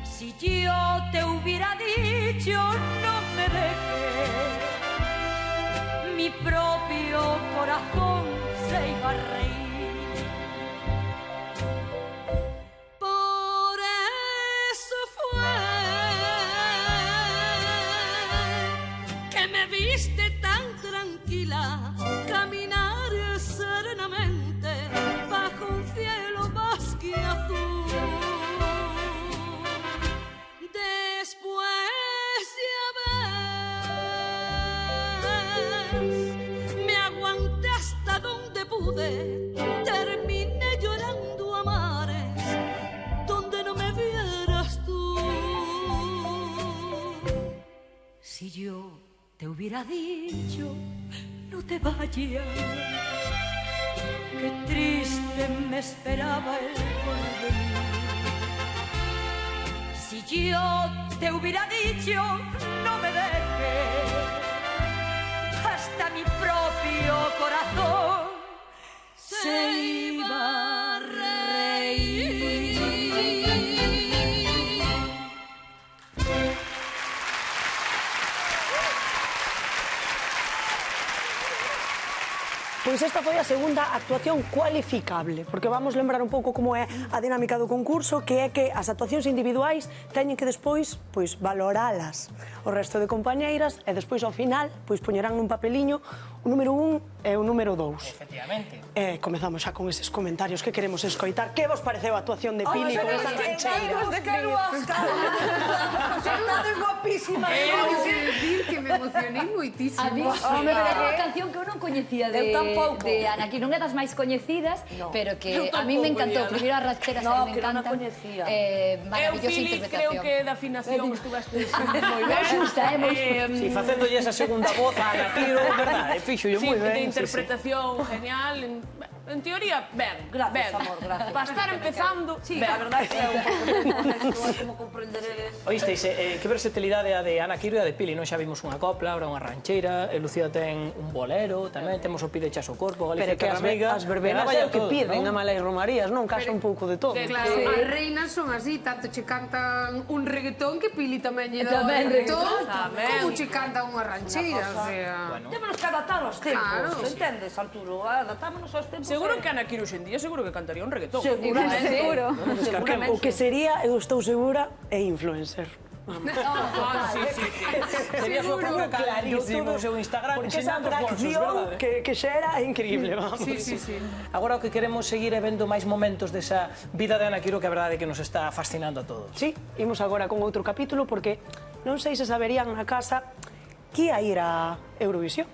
Si yo te hubiera dicho no me dejes, mi propio corazón se iba a reír. Por eso fue que me viste tan tranquila caminar serenamente bajo un cielo más que azul. Después ya ves, me aguanté hasta donde pude, terminé llorando a mares donde no me vieras tú. Si yo te hubiera dicho no te vayas, qué triste me esperaba el porvenir. Si yo te hubiera dicho no me dejes, hasta mi propio corazón se iba a reír. Pois esta foi a segunda actuación cualificable, porque vamos lembrar un pouco como é a dinámica do concurso, que é que as actuacións individuais teñen que despois pois valoralas o resto de compañeiras e despois ao final pois poñerán nun papeliño o número 1 e o número 2. Efectivamente. E comezamos xa con eses comentarios que queremos escoitar. Que vos pareceu a actuación de Pili con esa rancheira? De que estades guapísima. Debo decir que me emocionei moitísimo. A mí, é unha canción que eu non coñecía de Ana Quiro, non é das máis coñecidas, pero que a mí me encantou. Primeiro a ranchera No, me que non a encanta. coñecía. Maravillosa Pili, interpretación. creo que da afinación estuvaste moi ben. Moi xusta, moi xusta. Si, facéndolle esa segunda voz a Ana Quiro, verdade, fíxolle moi ben. De interpretación genial. En teoría, ben. Gracias, ben. amor, gracias. Para estar empezando, Sí, ben. a verdade que é un pouco contexto, como comprenderedes. Oísteis, que versatilidade a de Ana Quiro e a de Pili, non? Xa vimos unha copla, ahora unha rancheira, Lucía ten un bolero, tamén temos o Pidechazo o corpo, Galicia Pero que Carrameiga. as verbenas é o que piden a Malais Romarías, non? Casa un pouco de todo. Claro, as reinas son así, tanto che cantan un reggaetón que Pili tamén lle dá un Tamén reggaetón, Tamén. como che cantan unha rancheira, o sea... Temos que adaptar aos tempos, Claro. entendes, Arturo? Adaptámonos aos tempos. Seguro que Ana Quiro hoxendía seguro que cantaría un reggaetón. Seguramente. Seguro. O que sería, eu estou segura, é influencer. Sí. Sería o seu clarísimo o seu Instagram Porque esa ensinando cursos, atracción verdade? que xera é increíble, vamos. Sí. Agora o que queremos seguir é vendo máis momentos desa vida de Ana Quiro que a verdade é que nos está fascinando a todos. Sí, imos agora con outro capítulo porque non sei se saberían na casa que ia ir a Eurovisión.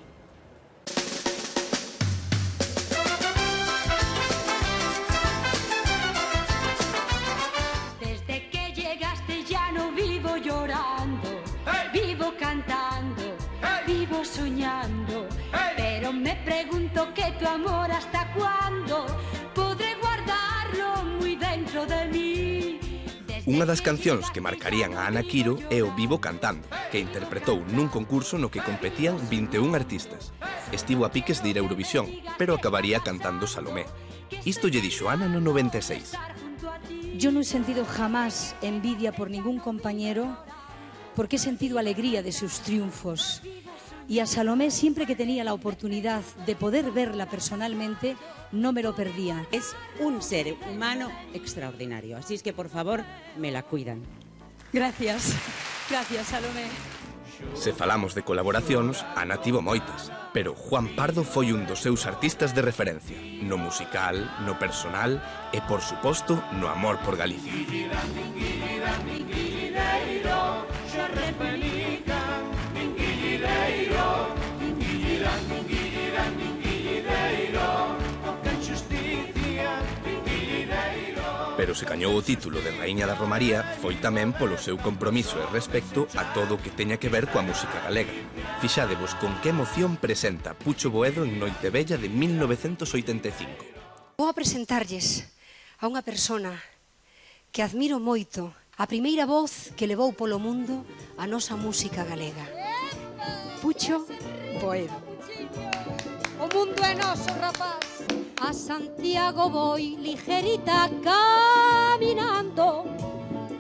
pregunto que tu amor hasta cuándo podré guardarlo muy dentro de mí. Unha das cancións que marcarían a Ana Quiro é o Vivo Cantando, que interpretou nun concurso no que competían 21 artistas. Estivo a piques de ir a Eurovisión, pero acabaría cantando Salomé. Isto lle dixo Ana no 96. Yo no he sentido jamás envidia por ningún compañero porque he sentido alegría de sus triunfos. Y a Salomé, siempre que tenía la oportunidad de poder verla personalmente, no me lo perdía. Es un ser humano extraordinario, así es que por favor me la cuidan. Gracias, gracias Salomé. Se falamos de colaboracións, Ana tivo moitas, pero Juan Pardo foi un dos seus artistas de referencia, no musical, no personal e, por suposto, no amor por Galicia. Pero se gañou o título de Raíña da Romaría foi tamén polo seu compromiso e respecto a todo o que teña que ver coa música galega. Fixádevos con que emoción presenta Pucho Boedo en Noitevella de 1985. Vou a presentarlles a unha persona que admiro moito, a primeira voz que levou polo mundo a nosa música galega. Pucho Boedo. O mundo é noso, rapaz. A Santiago voy ligerita caminando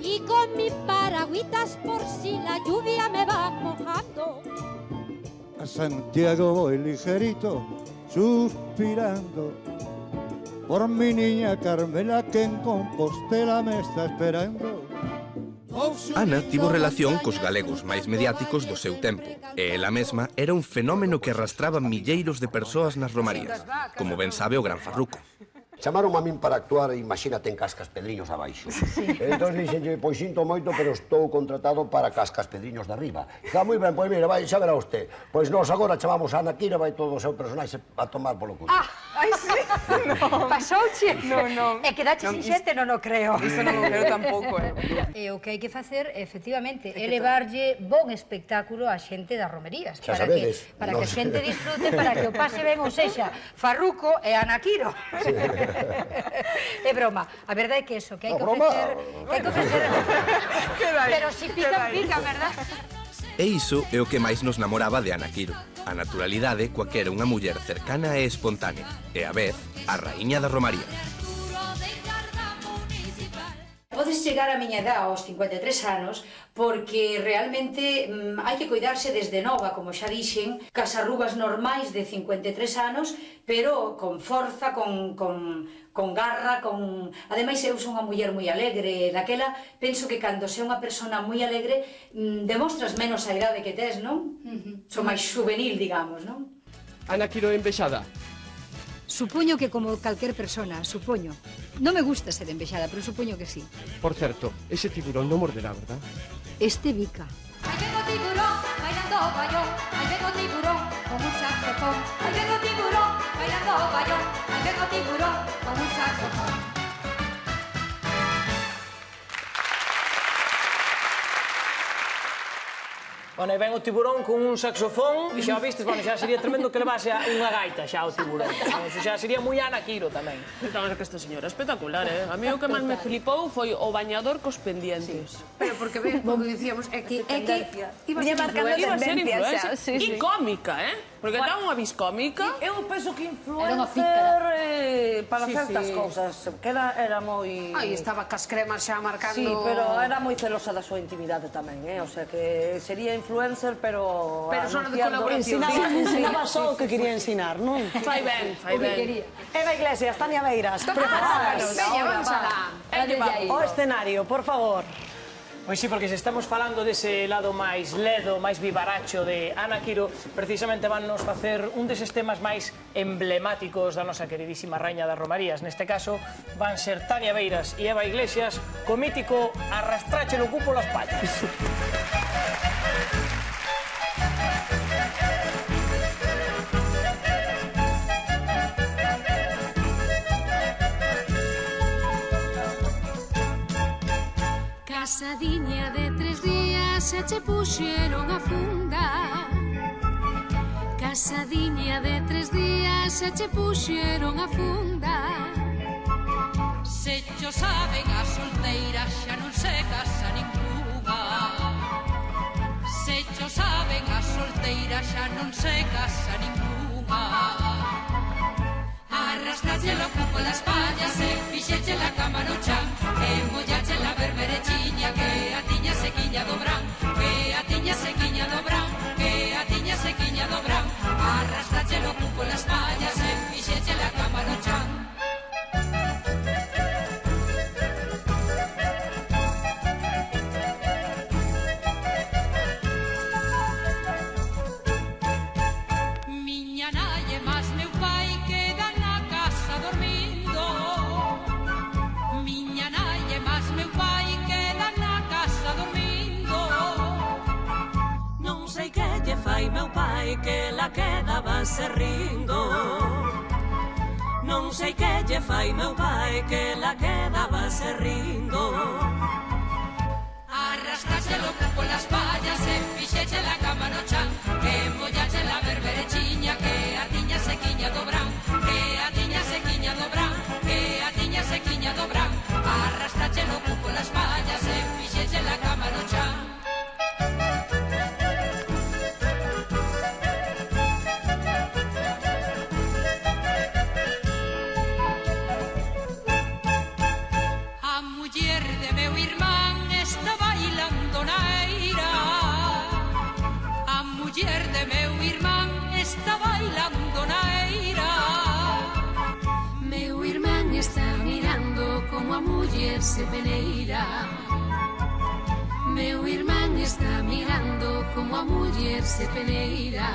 y con mis paragüitas por si la lluvia me va mojando. A Santiago voy ligerito, suspirando por mi niña Carmela que en Compostela me está esperando. Ana tivo relación cos galegos máis mediáticos do seu tempo, e ela mesma era un fenómeno que arrastraba milleiros de persoas nas romarías, como ben sabe o gran Farruco. Chamaron a min para actuar, imagínate, en Cascaspedriños abaixo. Entón dixenlle, pois sinto moito, pero estou contratado para Cascaspedriños de arriba. Está moi ben, pois mira, vai, xa verá usted. Pois nós agora chamamos a Ana Quiro, vai todo o seu personaxe a tomar polo culo. Ai, sí? No. Pasouche? Non. E quedache sin xente? Non o creo. Iso non o creo tampouco. E o que hai que facer, efectivamente, é levarlle bon espectáculo á xente das romerías. Xa sabedes. Para que a xente disfrute, para que o pase ben, ou sexa, Farruco e Ana Quiro. É broma. A verdade é que eso, que hai que ofrecer... Pero si pican, pican, verdad? E iso é o que máis nos namoraba de Ana Quiro, a naturalidade coa que era unha muller cercana e espontánea, e a vez, a raíña da Romaría. Podes chegar a miña edad, aos 53 anos, porque realmente hai que cuidarse desde nova, como xa dixen, cas arrugas normais de 53 anos, pero con forza, con garra, Ademais, eu sou unha muller moi alegre, daquela, penso que cando sei unha persona moi alegre, demostras menos a idade que tes, non? Sou máis juvenil, digamos, non? Ana Quiro envexada. Supoño que como calquer persona, supoño. Non me gusta ser envexada, pero supoño que sí. Por certo, ese tiburón non morderá, verdad? Este bica. Ahí vengo tiburón, bailando bayón. Ahí vengo tiburón, con un saxofón. Ahí vengo tiburón, bailando bayón. Ahí vengo tiburón, con un saxofón. Bueno, e ven o tiburón con un saxofón e xa vistes, bueno, xa sería tremendo que levase unha gaita xa o tiburón. Xa sería moi Ana Quiro tamén. Entón, é que esta señora é espectacular, A mí o que máis me flipou foi o bañador cos pendientes. Pero porque ven, como dicíamos, é que iba a ser influencer. E cómica, Porque era unha vis cómica. Eu penso que influencer para certas cousas, que era moi... Aí estaba cas cremas xa marcando... Sí, pero era moi celosa da súa intimidade tamén, O sea, que sería influencer, pero... Pero só de colaboración. Ensinaba só o que quería ensinar, non? Fai ben, fai ben. Eva Iglesias, Tania Beiras, preparadas. Veña, vamos alá. O escenario, por favor. Pois sí, porque se estamos falando dese lado máis ledo, máis vivaracho de Ana Quiro, precisamente vannos facer un deses temas máis emblemáticos da nosa queridísima Raíña das Romarías. Neste caso, van ser Tania Beiras e Eva Iglesias co mítico Arrastrache lo cu polas pallas. Casadiña de 3 días se che puxeron a funda. Casadiña de 3 días xa che puxeron a funda. Se cho saben as solteiras xa non se casa ninguna. Se cho saben as solteiras xa non se casa ninguna. Arrastrache lo cupo las pallas e fixeche la cama no chan, e mollache la berberechiña que a tiña sequiña do bran, que a tiña sequiña do bran, que a tiña sequiña do bran. Arrastrache lo cupo las pallas e fixeche la cama no chan. Fai meu pai que la quedaba se rindo. Non sei que lle fai meu pai que la quedaba se rindo. Arrastrache lo cupo las pallas e fixeche la cama no chan, que mollache la berberechiña que a tiña sequiña do bran, que a tiña sequiña do bran, que a tiña sequiña do bran. Arrastrache lo cupo las pallas e fixeche la cama no chan. De meu irmán está bailando na eira. Meu irmán está mirando como a muller se peneira. Meu irmán está mirando como a muller se peneira.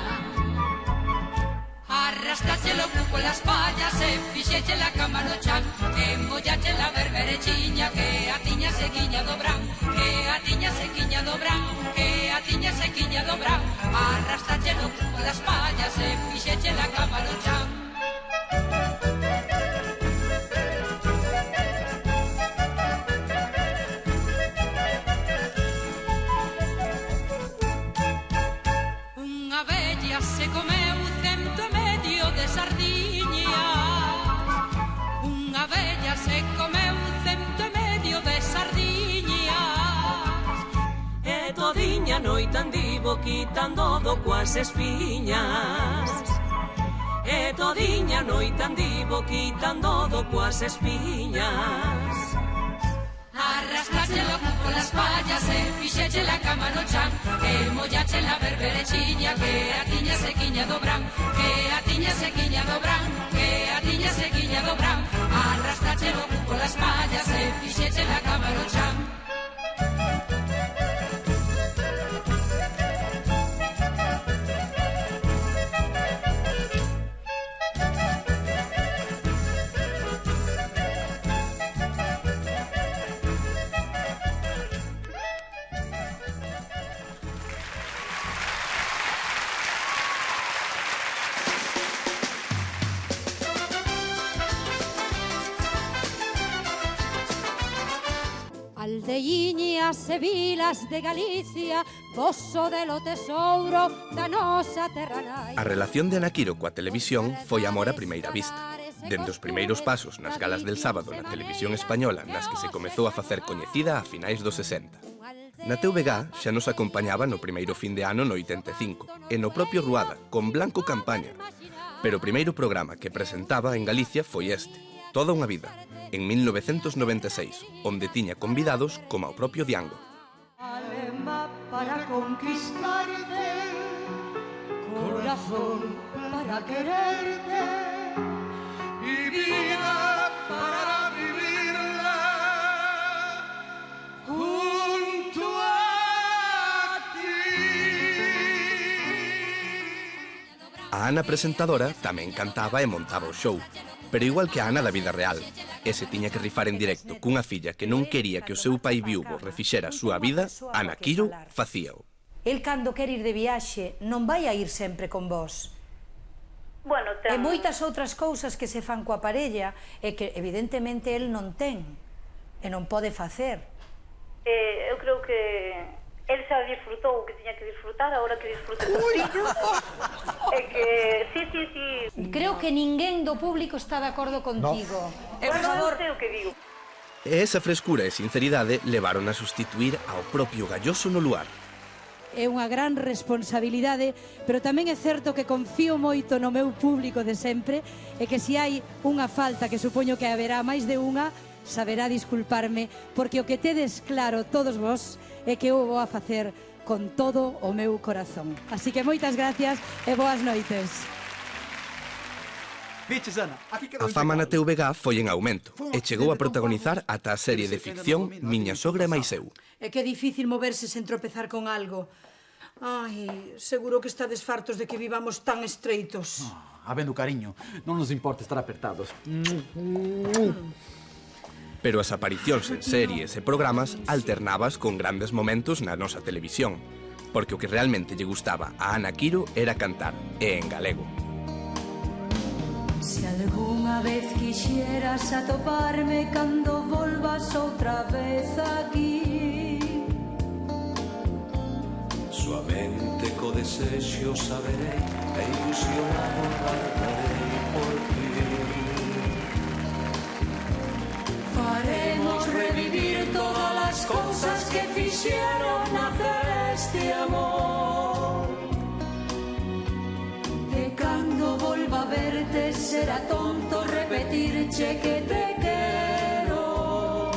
Arrastrache lo cupo las pallas e fixeche la cama no chan, que mollache la berberechiña que a tiña sequiña do bran, que a tiña sequiña do bran, que a tiña sequiña do bran. Arrastrache lo cupo las pallas e fixeche la cama no chan. Unha bella se comeu 100 de sardiña. Unha bella se comeu 100 de sardiña. E todiña noite andivo quitando do coas espiñas. E todiña noite andivo quitando do coas espiñas. Arrastrache lo cupo las pallas e fixeche la cama no chan, que mollache la berberechiña que a tiña sequiña do bran, que a tiña sequiña do bran, que a tiña sequiña do bran. Arrastrache lo cupo las pallas e fixeche la cama no chan. Aldeiñas e vilas de Galicia, pozo de lo tesouro da nosa terra nai. A relación de Ana Quiro coa televisión foi amor a primeira vista. Dende os primeiros pasos nas galas del sábado na televisión española, nas que se comezou a facer coñecida a finais dos 60. Na TVG xa nos acompañaba no primeiro fin de ano no 85, e no propio Ruada, con Blanco Campaña. Pero o primeiro programa que presentaba en Galicia foi este, Toda unha vida, en 1996, onde tiña convidados como o propio Diango. Alma para conquistarte, corazón para quererte, y vida para vivirla junto a ti. A Ana presentadora tamén cantaba e montaba o show, pero igual que a Ana da vida real, ese tiña que rifar en directo cunha filla que non quería que o seu pai viúvo refixera a súa vida, Ana Quiro facíao. El cando quer ir de viaxe non vai a ir sempre con vos. Bueno, E moitas outras cousas que se fan coa parella e que evidentemente el non ten e non pode facer. Eu creo que el xa disfrutou o que tiña que disfrutar, agora que disfrute contigo. É que, sí. Creo que ninguén do público está de acordo contigo. Por favor, sei o que digo. E esa frescura e sinceridade levaron a sustituir ao propio Galloso no luar. É unha gran responsabilidade, pero tamén é certo que confío moito no meu público de sempre e que se hai unha falta, que supoño que haberá máis de unha, saberá disculparme, porque o que tedes claro todos vos é que eu vou a facer con todo o meu corazón. Así que moitas gracias e boas noites. A fama na TVG foi en aumento e chegou a protagonizar ata a serie de ficción Miña sogra e máis eu. É que é difícil moverse sen tropezar con algo. Ai, seguro que estades fartos de que vivamos tan estreitos. Habendo cariño, non nos importa estar apertados. Pero as aparicións en series e programas alternabas con grandes momentos na nosa televisión, porque o que realmente lle gustaba a Ana Quiro era cantar, e en galego. Se algunha vez quixeras atoparme cando volvas outra vez aquí, suavemente co desexo saberei e ilusionado guardarei por ti. Faremos revivir todas as cousas que fixeron nacer este amor. E cando volva a verte será tonto repetirche que te quero.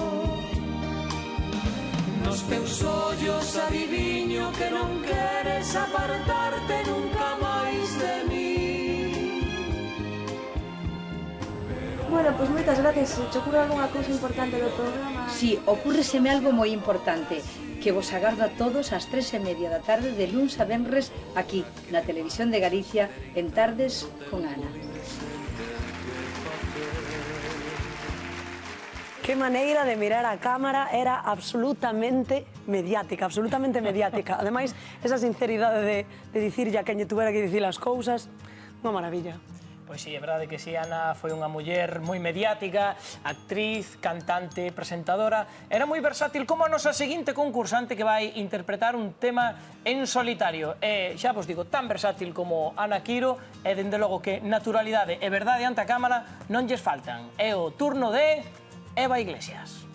Nos teus ollos adiviño que non queres apartarte nunca máis de mí. Bueno, pois moitas gracias. Se te ocurre algunha cousa importante do programa? Sí, ocúrreseme algo moi importante, que vos agardo a todos ás 3:30 da tarde de luns a venres aquí, na Televisión de Galicia, en Tardes con Ana. Que maneira de mirar a cámara, era absolutamente mediática, Ademais, esa sinceridade de dicirlle a quen lle tuvera que dicir as cousas, unha maravilla. Pois sí, é verdade que sí, Ana foi unha muller moi mediática, actriz, cantante, presentadora. Era moi versátil como a nosa seguinte concursante que vai interpretar un tema en solitario. E xa vos digo, tan versátil como Ana Quiro, e dende logo que naturalidade e verdade ante a cámara non lles faltan. É o turno de Eva Iglesias.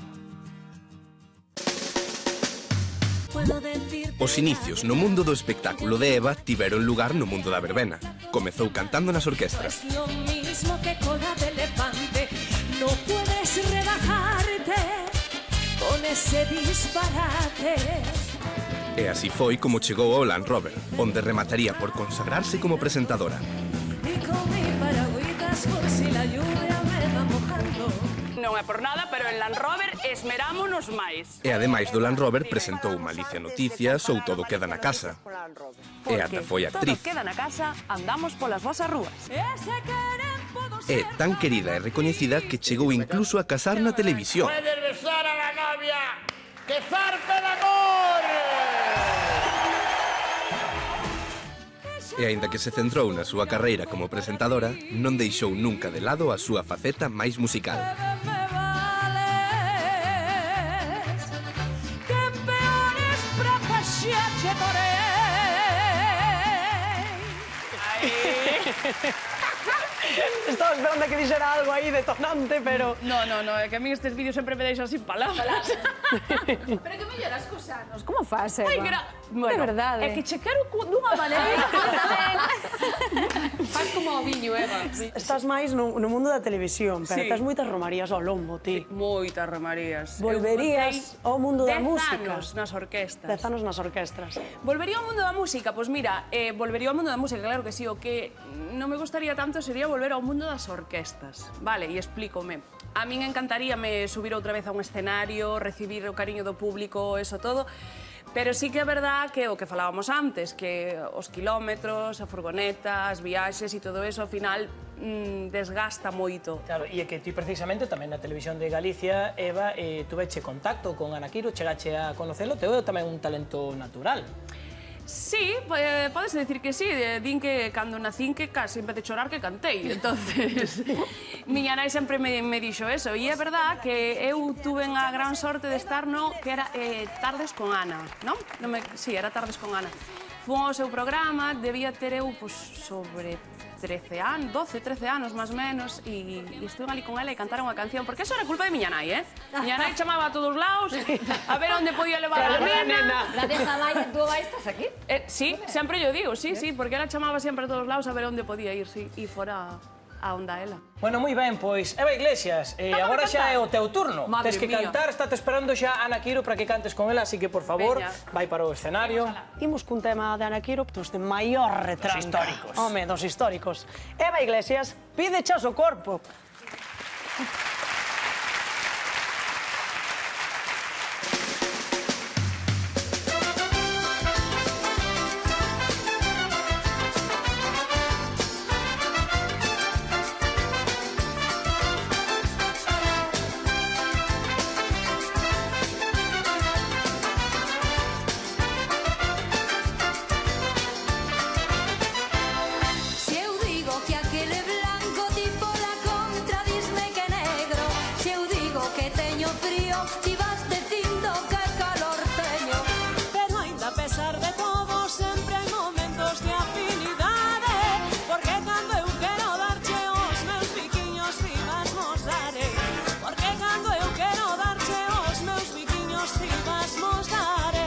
Os inicios no mundo do espectáculo de Eva tiveron lugar no mundo da verbena. Comezou cantando nas orquestras. Lo mismo que cola de elefante, no puedes rebajarte con ese disparate. E así foi como chegou ao Land Rover, onde remataría por consagrarse como presentadora. Y con mi paragüitas por si la lluvia me va mojando. Non é por nada, pero en Land Rover esmerámonos máis. E ademais do Land Rover presentou Malicia Noticias ou Todo queda na casa. E ata foi actriz. Todo queda na casa, andamos polas vosas rúas. É tan querida e recoñecida que chegou incluso a casar na televisión. Puedes besar a la novia, que zarpe el amor. E aínda que se centrou na súa carreira como presentadora, non deixou nunca de lado a súa faceta máis musical. Estaba esperando que dixera algo aí detonante, pero... No, é que a mí estes vídeos sempre me deixan sin palabras. Pero que melloras cos anos, como faz, Eva? Ai, De verdade. É que che quero dunha maneira. Faz como o viño, Eva. Estás máis no mundo da televisión, pero Sí. tes moitas romarías ao lombo, ti. Moitas romarías. Volverías ao mundo da 10 música? anos nas orquestas. 10 anos nas orquestras. Volvería ao mundo da música? Pois mira, volvería ao mundo da música, claro que sí. O que non me gustaría tanto sería volver ao mundo das orquestas. Vale, e explícome. A min encantaríame subir outra vez a un escenario, recibir o cariño do público, eso todo. Pero sí que é verdad que o que falábamos antes, que os kilómetros, a furgoneta, as viaxes e todo eso, ao final, desgasta moito. Claro, e é que ti precisamente tamén na Televisión de Galicia, Eva, tuveche contacto con Ana Quiro, chegache a conocelo, teu é tamén un talento natural. Sí, podes decir que sí. Din que cando nacín que casi en vez de chorar que cantei. Entonces, miña nai sempre me dixo eso. E é verdad que eu tuve a gran sorte de estar no que era Tardes con Ana, non? Sí, era Tardes con Ana. Fun ao seu programa, debía ter eu sobre 13 anos, 12, 13 anos máis ou menos, e estuve ali con ela e cantaron unha canción, porque eso era culpa de miña nai, Miña nai chamaba a todos lados, a ver onde podía levar a nena. La de Jamaica, tú estás aquí? Sí, sempre yo digo, sí, porque ela chamaba sempre a todos lados a ver onde podía ir, e fora a onda ela. Bueno, moi ben, pois, Eva Iglesias, agora xa é o teu turno. Tes que cantar, estate esperando xa Ana Quiro para que cantes con ela, así que, por favor, vai para o escenario. Imos cun tema de Ana Quiro, dos de maior retranca. Dos históricos. Home, dos históricos. Eva Iglesias, pide chas o corpo. Si eu digo que aquel é blanco, ti pola contra disme que é negro. Si eu digo que teño frío, ti vas dicindo que calor teño. Pero ainda a pesar de todo, sempre hai momentos de afinidade, porque cando eu quero darche os meus biquiños, ti vas mos darei. Porque cando eu quero darche os meus biquiños, ti vas mos darei.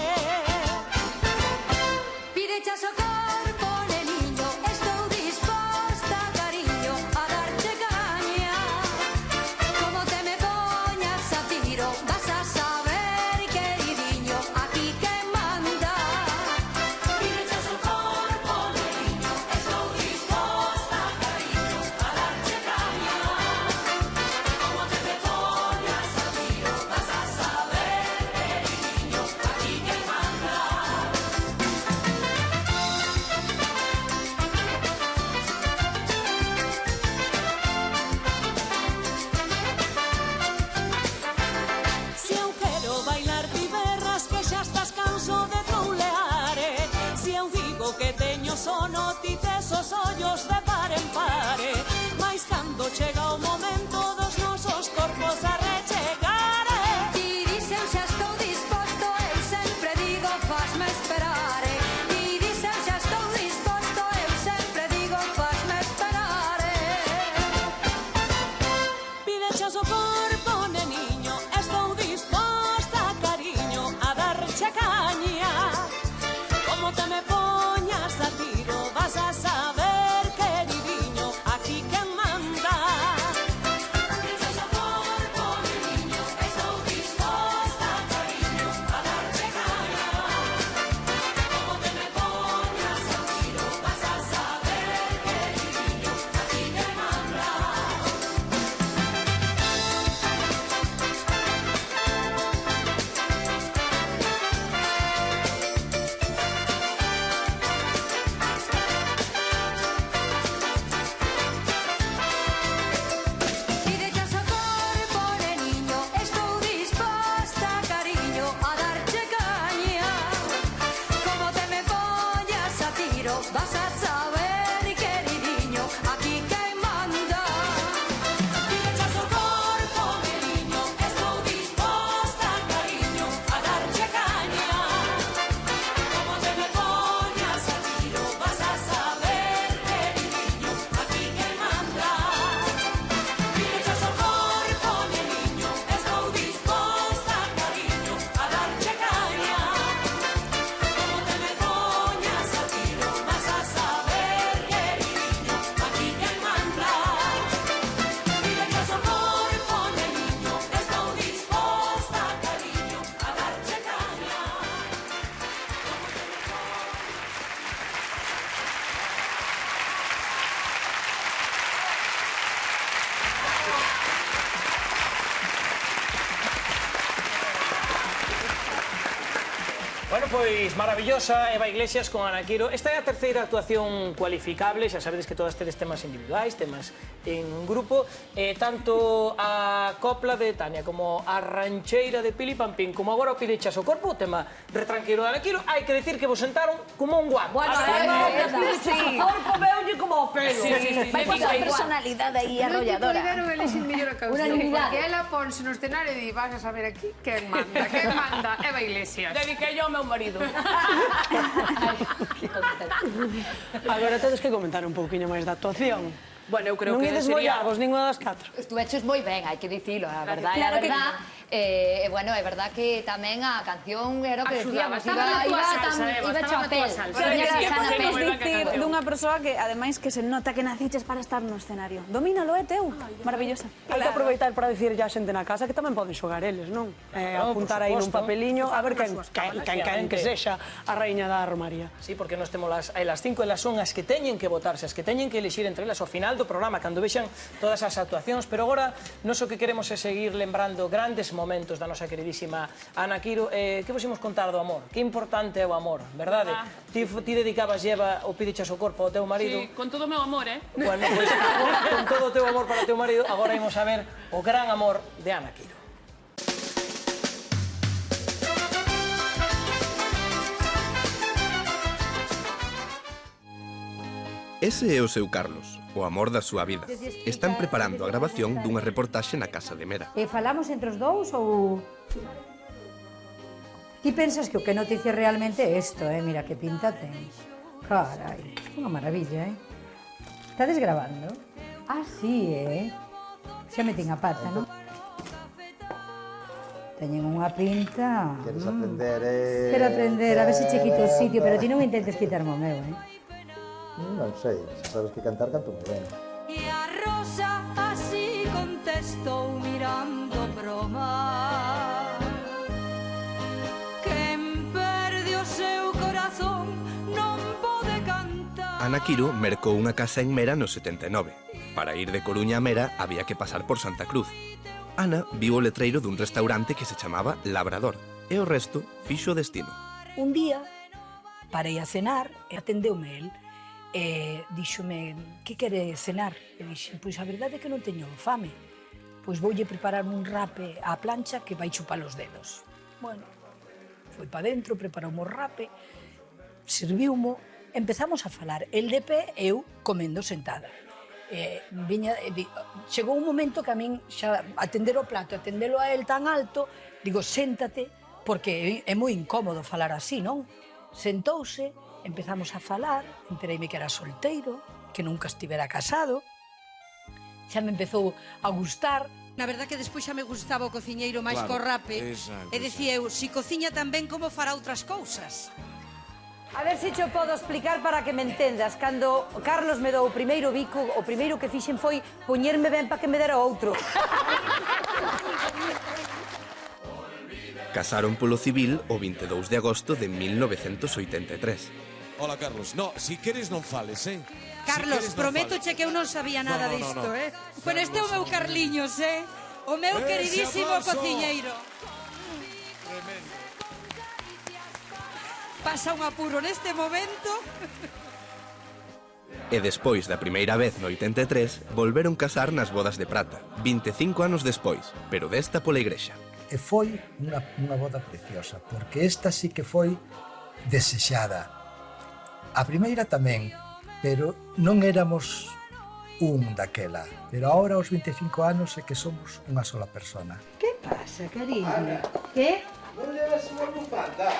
Pide chas o corpo, neniño, estou disposta, cariño, a darche caña. Como te me poñas a tiro, vas a saber, queridinho, aquí quen manda. Pide chas o corpo, neniño, estou disposta, cariño, a darche caña. Como te me poñas a tiro, vas a saber, queridinho, aquí quen manda. Si eu quero bailar ti berras que xa estás canso de touleare. Si eu digo que teño sono ti tes os ollos de par en pare. Mais cando chega o momento dos nosos corpos a rechegare. Ti dicen xa estou disposto, eu sempre digo fasme esperar. Ti dicen xa estou disposto, eu sempre digo fasme esperar. Pide chas o corpo, neniño, estou disposta, cariño, a darche caña. Como te me poñas a tiro, vas a saber, Bueno, pois maravillosa Eva Iglesias con Ana Quiro. Esta é a terceira actuación cualificable, xa sabedes que todas tedes temas individuais, temas en grupo, tanto a copla de Tania como a rancheira de Pili Pampín, como agora o Pidechas o corpo, o tema retranqueiro de Ana Quiro, hai que decir que vos sentaron como un guapo. Bueno, Pidechas o corpo veulle como o pelo. Vai pasar a personalidade aí arrolladora. Non puideron elegir mellor a causa. Porque ela ponse no escenario e di, vas a saber aquí quen manda, quen manda, Eva Iglesias. Dediquei yo ao meu marido. Agora tedes que comentar un pouquiño máis da actuación. Bueno, eu creo non que ides sería... mollarvos ninguna das catro. Estuveches moi ben, hai que dicilo, a verdade, Claro a que- verdad. Bueno, é verdad que tamén a canción era o que Axudaba, decíamos, estaba na túa salsa, Eva, iba estaba na túa chapel. salsa. Tiña Sí, que sí, ser na sí, pel. moi ben. Dicir dunha persoa que, ademais, que se nota que naciches para estar no escenario. Domínalo, é teu. Maravillosa. Hai que aproveitar para dicirlle á xente na casa que tamén poden xogar eles, non? Apuntar aí nun papeliño a ver quen que sexa a raíña da Romaría. Sí, porque nós temos as 5 elas son as que teñen que votarse, as que teñen que elixir entre elas ao final do programa, cando vexan todas as actuacións, pero agora nós o que queremos é seguir lembrando grandes momentos da nosa queridísima Ana Quiro. Que vos imos contar do amor? Que importante é o amor, verdade? Ti dedicabas Eva o Pidechas o corpo ao teu marido? Sí, con todo o meu amor, Bueno, pois agora, con todo o teu amor para o teu marido, agora imos a ver o gran amor de Ana Quiro. Ese é o seu Carlos, o amor da súa vida. Están preparando a grabación dunha reportaxe na casa de Mera. E falamos entre os dous ou... Ti pensas que o que noticia realmente é isto, mira que pinta tens. Carai, unha maravilla, Estades grabando? Ah, sí, Xa metín a pata, non? Teñen unha pinta... Queres aprender, Quero aprender, a ver se che quito o sitio, pero ti non intentes quitarme o meu, Non sei, se sabes que cantar, canto moi ben. E a rosa así contestou mirando pro mar. Quen perde o seu corazón non pode cantar. Ana Quiro mercou unha casa en Mera no 79. Para ir de Coruña a Mera había que pasar por Santa Cruz. Ana viu o letreiro dun restaurante que se chamaba Labrador e o resto fixo o destino. Un día parei a cenar e atendeume el. Díxome, que quere cenar? E dixen, pois a verdade é que non teño fame. Pois voulle preparar un rape á plancha que vai chupar os dedos. Bueno, foi pa dentro, preparou o rape, serviumo, empezamos a falar. El de pé, eu comendo sentada. Chegou un momento que a min xa atender o plato, atendelo a el tan alto, digo, séntate, porque é moi incómodo falar así, non? Sentouse, empezamos a falar, entereime que era solteiro, que nunca estivera casado, xa me empezou a gustar. Na verdad que despois xa me gustaba o cociñeiro máis co rape, e dicía eu, si cociña tan ben como fará outras cousas. A ver se cho podo explicar para que me entendas. Cando Carlos me dou o primeiro bico, o primeiro que fixen foi poñerme ben para que me dera outro. Casaron polo civil o 22 de agosto de 1983. Hola, Carlos. No, si queres non fales, Carlos, si prométoche que eu non sabía nada disto, Bueno, este é o meu Carliños, O meu queridísimo cociñeiro. Tremendo. Pasa un apuro neste momento. E despois da primeira vez no 83, volveron casar nas bodas de prata, 25 anos despois, pero desta pola igrexa. E foi unha boda preciosa, porque esta sí que foi desexada. A primeira tamén, pero non éramos un daquela. Pero agora, aos 25 anos, é que somos unha sola persona. Que pasa, cariño? Que? Non levas unha bufanda?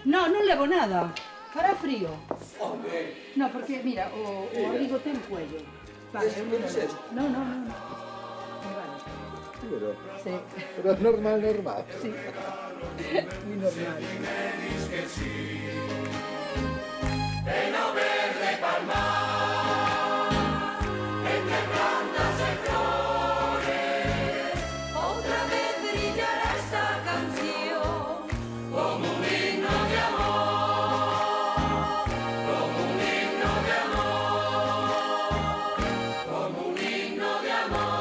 No, non levo nada. Fará frío. Home. No, porque, mira, o abrigo ten cuello. Vale, eu non levo. No. Me vale. Pero, Sí. pero normal. Sí. Muy normal. En o verde palmar, entre plantas e flores, outra vez brillará esta canción como un himno de amor, como un himno de amor, como un himno de amor.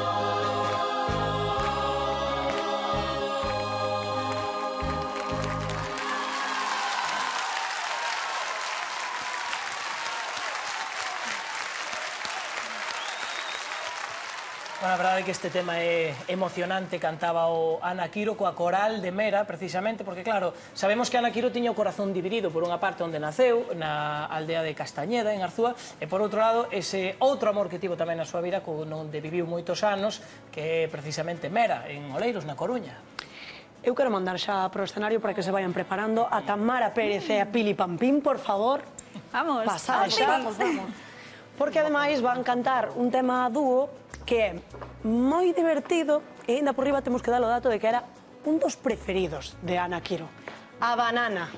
Bueno, a verdade é que este tema é emocionante, cantaba o Ana Quiro coa coral de Mera, precisamente, porque, claro, sabemos que Ana Quiro tiña o corazón dividido por unha parte onde naceu, na aldea de Castañeda, en Arzúa, e por outro lado, ese outro amor que tivo tamén na súa vida, onde viviu moitos anos, que é precisamente Mera, en Oleiros, na Coruña. Eu quero mandar xa pro escenario para que se vayan preparando a Tamara Pérez e a Pili Pampín, por favor. Vamos. Pasada xa. Vamos. Porque ademais van cantar un tema a dúo que é moi divertido e ainda por riba temos que dar o dato de que era un dos preferidos de Ana Quiro. A Banana.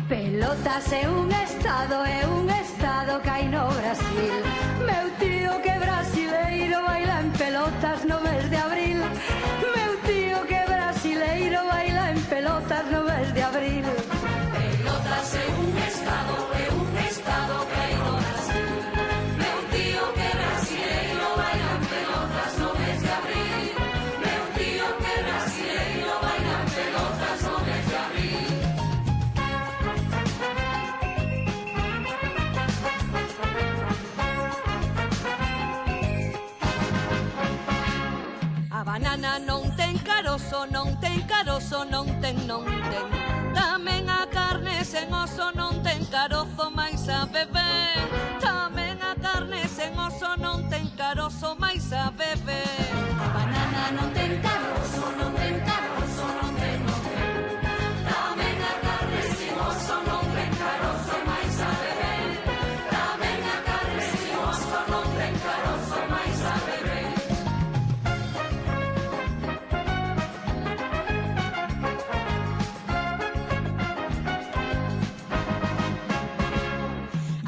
Pelotas é un estado que hai no Brasil. Meu tío que brasileiro baila en pelotas no mes de abril. Meu tío que brasileiro baila en pelotas no mes de abril. Pelotas é un estado que hai no Brasil. Meu tío que brasileiro baila en pelotas no mes de abril. Meu tío que brasileiro baila en pelotas no mes de abril. A banana non ten carozo, non ten carozo, non ten. Tamén a carne sen oso non ten carozo, mais sabe ben. Tamén a carne sen oso non ten carozo, mais sabe ben. A banana non ten carozo, non ten carozo, non ten. Tamén a carne sen oso non ten carozo, mais sabe ben. Tamén a carne sen oso non ten carozo, mais sabe ben.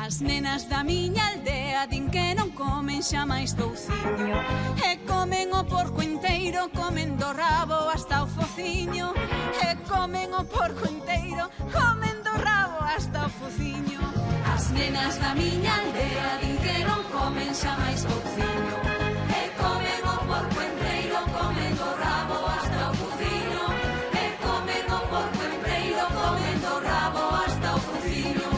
As nenas da miña aldea din que non comen xa máis touciño, e comen o porco inteiro, comen do rabo hasta o fociño, e comen o porco inteiro, comen do rabo hasta o fociño. As nenas da miña aldea din que non comen xa máis touciño, e comen o porco inteiro, comen do rabo hasta o fociño, e comen o porco inteiro, comen do rabo hasta o fociño.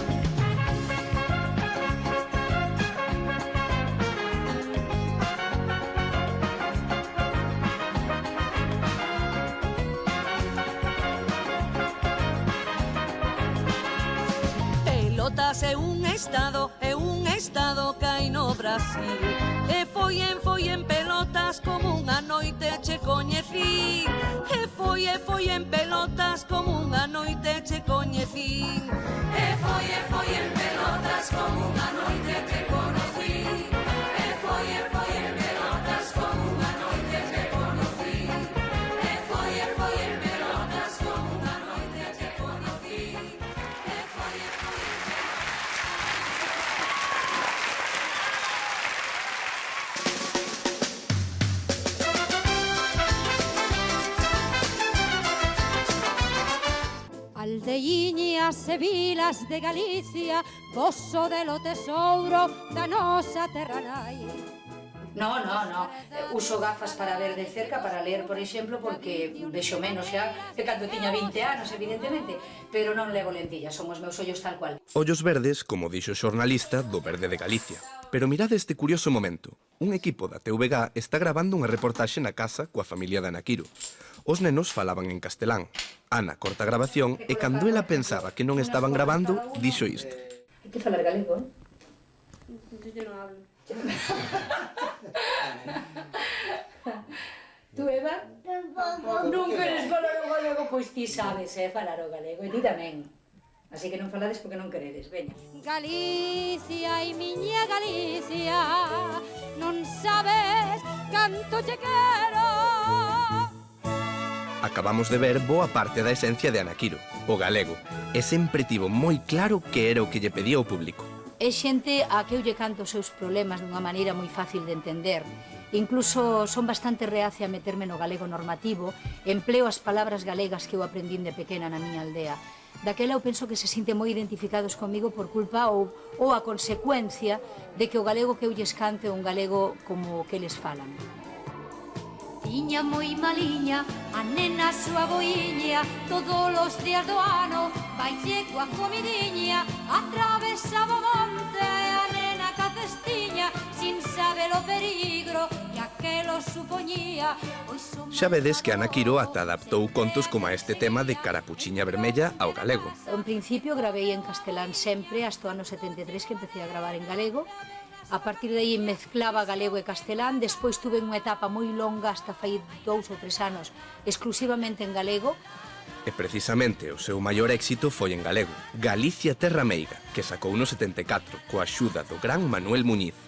Pelotas é un estado que hai no Brasil. E foi en pelotas como unha noite che coñecín. E foi en pelotas como unha noite che coñecín. E foi en pelotas como unha noite te conocí. E foi en pelotas como unha noite te conocí. E foi en pelotas como unha noite te conocí. E foi en Aldeiñas e vilas de Galicia, pozo de lo tesouro da nosa terra nai. No. Uso gafas para ver de cerca, para ler, por exemplo, porque vexo menos xa que cando tiña 20 anos, evidentemente, pero non levo lentillas, son os meus ollos tal cual. Ollos verdes, como dixo o xornalista do Verde de Galicia. Pero mirade este curioso momento. Un equipo da TVG está grabando unha reportaxe na casa coa familia de Ana Quiro. Os nenos falaban en castelán. Ana corta a grabación e cando ela pensaba que non estaban grabando, dixo isto. Hai que falar galego, Yo non hablo. Tú, Eva? Non queres falar o galego? Pois ti sabes, falar o galego, e ti tamén. Así que non falades porque non queredes, veña. Galicia e miña Galicia, non sabes canto che quero. Acabamos de ver boa parte da esencia de Ana Quiro, o galego, e sempre tivo moi claro que era o que lle pedía o público. É xente a que eu lle canto os seus problemas dunha maneira moi fácil de entender. Incluso son bastante reacia a meterme no galego normativo, empleo as palabras galegas que eu aprendín de pequena na miña aldea. Daquela eu penso que se sinten moi identificados comigo por culpa ou a consecuencia de que o galego que eu lles canto é un galego como que eles falan. Tiña moi maliña, a nena súa boiña, todos os días do ano, vaille coa comidiña, atravesaba o monte, a nena ca cestiña, sin saber o perigro, que aquelo supoñía. Xa vedes que Ana Quiro ata adaptou contos como a este tema de Carapuchiña Vermella ao galego. En principio gravei en castelán sempre, hasta o ano 73 que empecé a gravar en galego. A partir de aí mezclaba galego e castelán, despois tuve unha etapa moi longa, hasta fai 2 ou 3 anos, exclusivamente en galego. E precisamente o seu maior éxito foi en galego, Galicia Terra Meiga, que sacou no 74, coa axuda do gran Manuel Muñiz.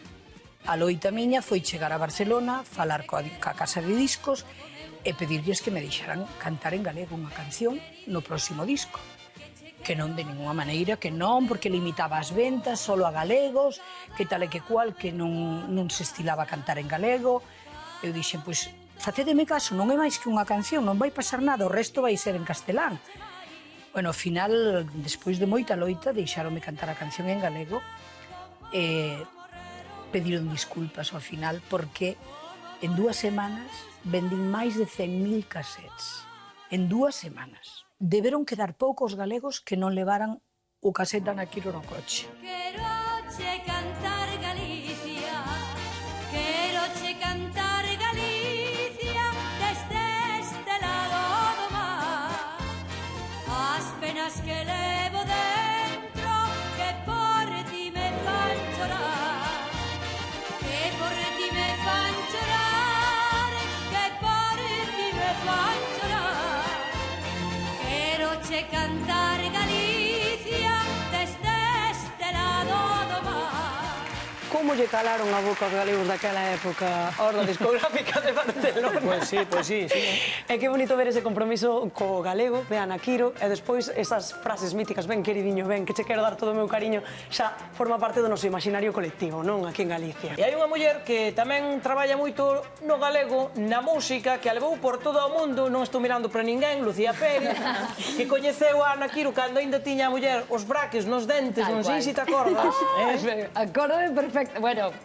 A loita miña foi chegar a Barcelona, falar coa casa de discos e pedirlles que me deixaran cantar en galego unha canción no próximo disco. Que non de ninguna maneira, que non, porque limitaba as ventas solo a galegos, que tal e que cual, que non se estilaba cantar en galego. Eu dixen, pois, facedeme caso, non é máis que unha canción, non vai pasar nada, o resto vai ser en castelán. Bueno, ao final, despois de moita loita, deixaronme cantar a canción en galego e pediron disculpas ao final porque en 2 semanas vendín máis de 100.000 cassettes. En 2 semanas. Deberon quedar poucos galegos que non levaran o casete de Ana Quiro no coche. Queroche cantar Galicia, queroche cantar Galicia, desde este lado do mar. As penas que levo dentro, que por ti me fan chorar, que por ti me fan chorar, que por ti me fan chorar. Queroche cantar Galicia desde este lado do mar. Como lle calaron a boca aos galegos daquela época a Orda Discográfica de Barcelona? Pois sí. E que bonito ver ese compromiso co galego de Ana Quiro e despois esas frases míticas, ben queridiño, ben, que che quero dar todo o meu cariño, xa forma parte do noso imaginario colectivo, non? Aquí en Galicia. E hai unha muller que tamén traballa moito no galego, na música, que a levou por todo o mundo, non estou mirando para ninguén, Lucía Pérez, que coñeceu a Ana Quiro cando ainda tiña a muller os braques nos dentes, non sei se te acordas. Acórdome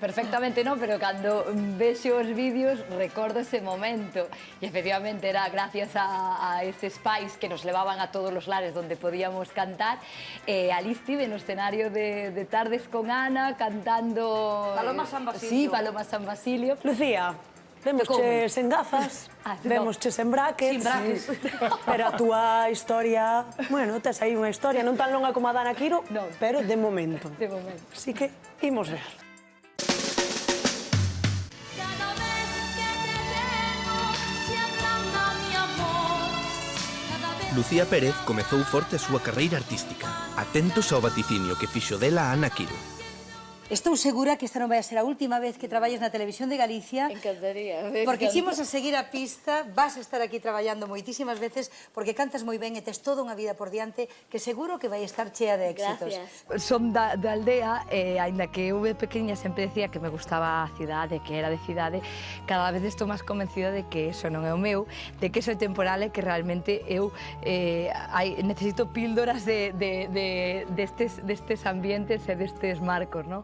perfectamente non, pero cando vexo os vídeos recordo ese momento. E efectivamente era gracias a eses pais que nos levaban a todos os lares donde podíamos cantar. Ali estive no escenario de Tardes con Ana cantando... Paloma San Basilio. Sí, Paloma San Basilio. Lucía, vemosche sen gafas, vemosche sen brackets. Sin brackets. Pero a túa historia, bueno, tes aí unha historia non tan longa como a da Ana Quiro, pero de momento. De momento. Así que, imos ver. Lucía Pérez comezou forte a súa carreira artística. Atentos ao vaticinio que fixo dela a Ana Quiro. Estou segura que esta non vai a ser a última vez que traballes na Televisión de Galicia. Encantaría. Porque ximos a seguir a pista, vas a estar aquí traballando moitísimas veces, porque cantas moi ben e tes toda unha vida por diante que seguro que vai estar chea de éxitos. Gracias. Son da aldea, aínda que eu de pequeña sempre decía que me gustaba a cidade, que era de cidade, cada vez estou máis convencida de que eso non é o meu, de que eso é temporal e que realmente eu necesito píldoras destes ambientes e destes marcos, non?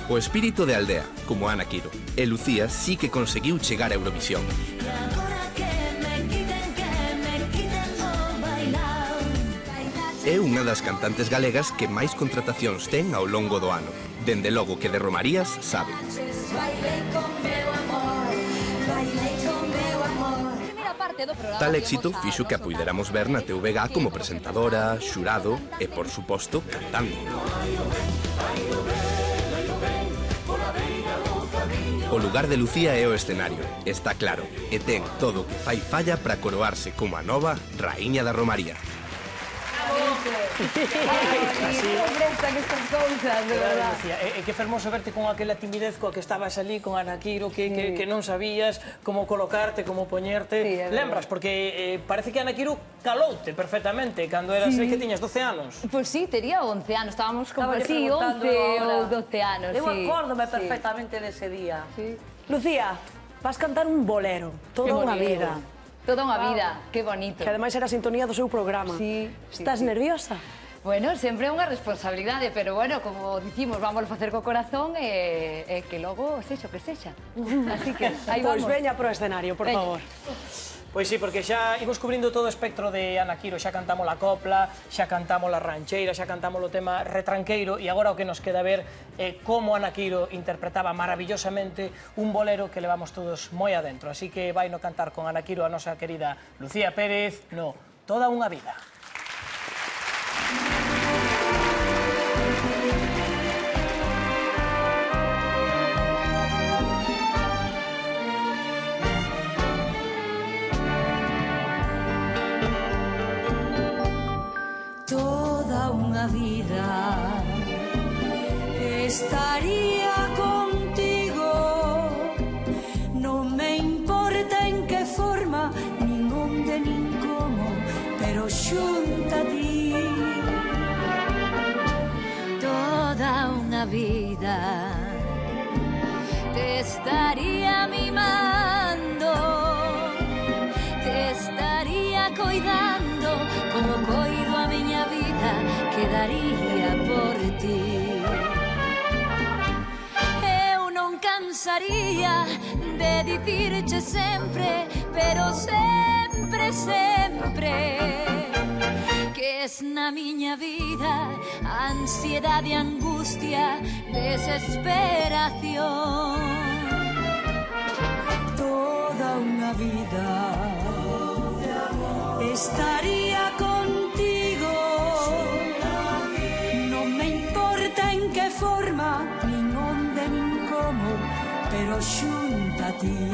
O espírito de aldea, como Ana Quiro. E Lucía sí que conseguiu chegar a Eurovisión. É unha das cantantes galegas que máis contratacións ten ao longo do ano. Dende logo que de Romarías sabe. Tal éxito fixo que a puideramos ver na TVG como presentadora, xurado e, por suposto, cantando. O lugar de Lucía é o escenario, está claro, e ten todo o que fai falla para coroarse como a nova Raíña da Romaría. Prestan estas cousas, de verdad. E que fermoso verte con aquela timidez coa que estabas ali con Ana Quiro, que non sabías como colocarte, como poñerte. Lembras? Porque parece que Ana Quiro caloute perfectamente cando eras que tiñas 12 anos. Pois sí, tería 11 anos, estábamos con 11 ou 12 anos. Eu acórdome perfectamente dese día. Lucía, vas cantar un bolero, toda unha vida. Toda unha vida, que bonito. Que ademais era a sintonía do seu programa. Sí. Estás nerviosa? Bueno, sempre é unha responsabilidade, pero bueno, como dicimos, vamos a facer co corazón e que logo sexa o que sexa. Así que aí vamos. Pois veña pro escenario, por favor. Pois sí, porque xa imos cubrindo todo o espectro de Ana Quiro, xa cantamos a copla, xa cantamos a rancheira, xa cantamos o tema retranqueiro e agora o que nos queda ver é como Ana Quiro interpretaba maravillosamente un bolero que levamos todos moi adentro. Así que vai no cantar con Ana Quiro a nosa querida Lucía Pérez, no Toda unha vida. Vida estaría contigo, non me importa en que forma, nin onde nin como, pero xunto a ti. Toda unha vida te estaría mimando, te estaría coidando como coido a miña vida, quedaría por ti. Eu non cansaría de dicirche sempre, pero sempre, sempre, que es na miña vida ansiedade, angustia, desesperación. Toda unha vida estaría contigo, non me importa en que forma, nin onde nin como, pero xunto a ti.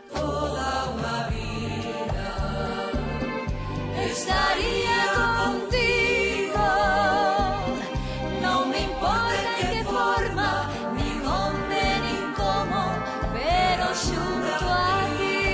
Toda unha vida estaría contigo, non me importa en que forma, nin onde nin como, pero xunto a ti.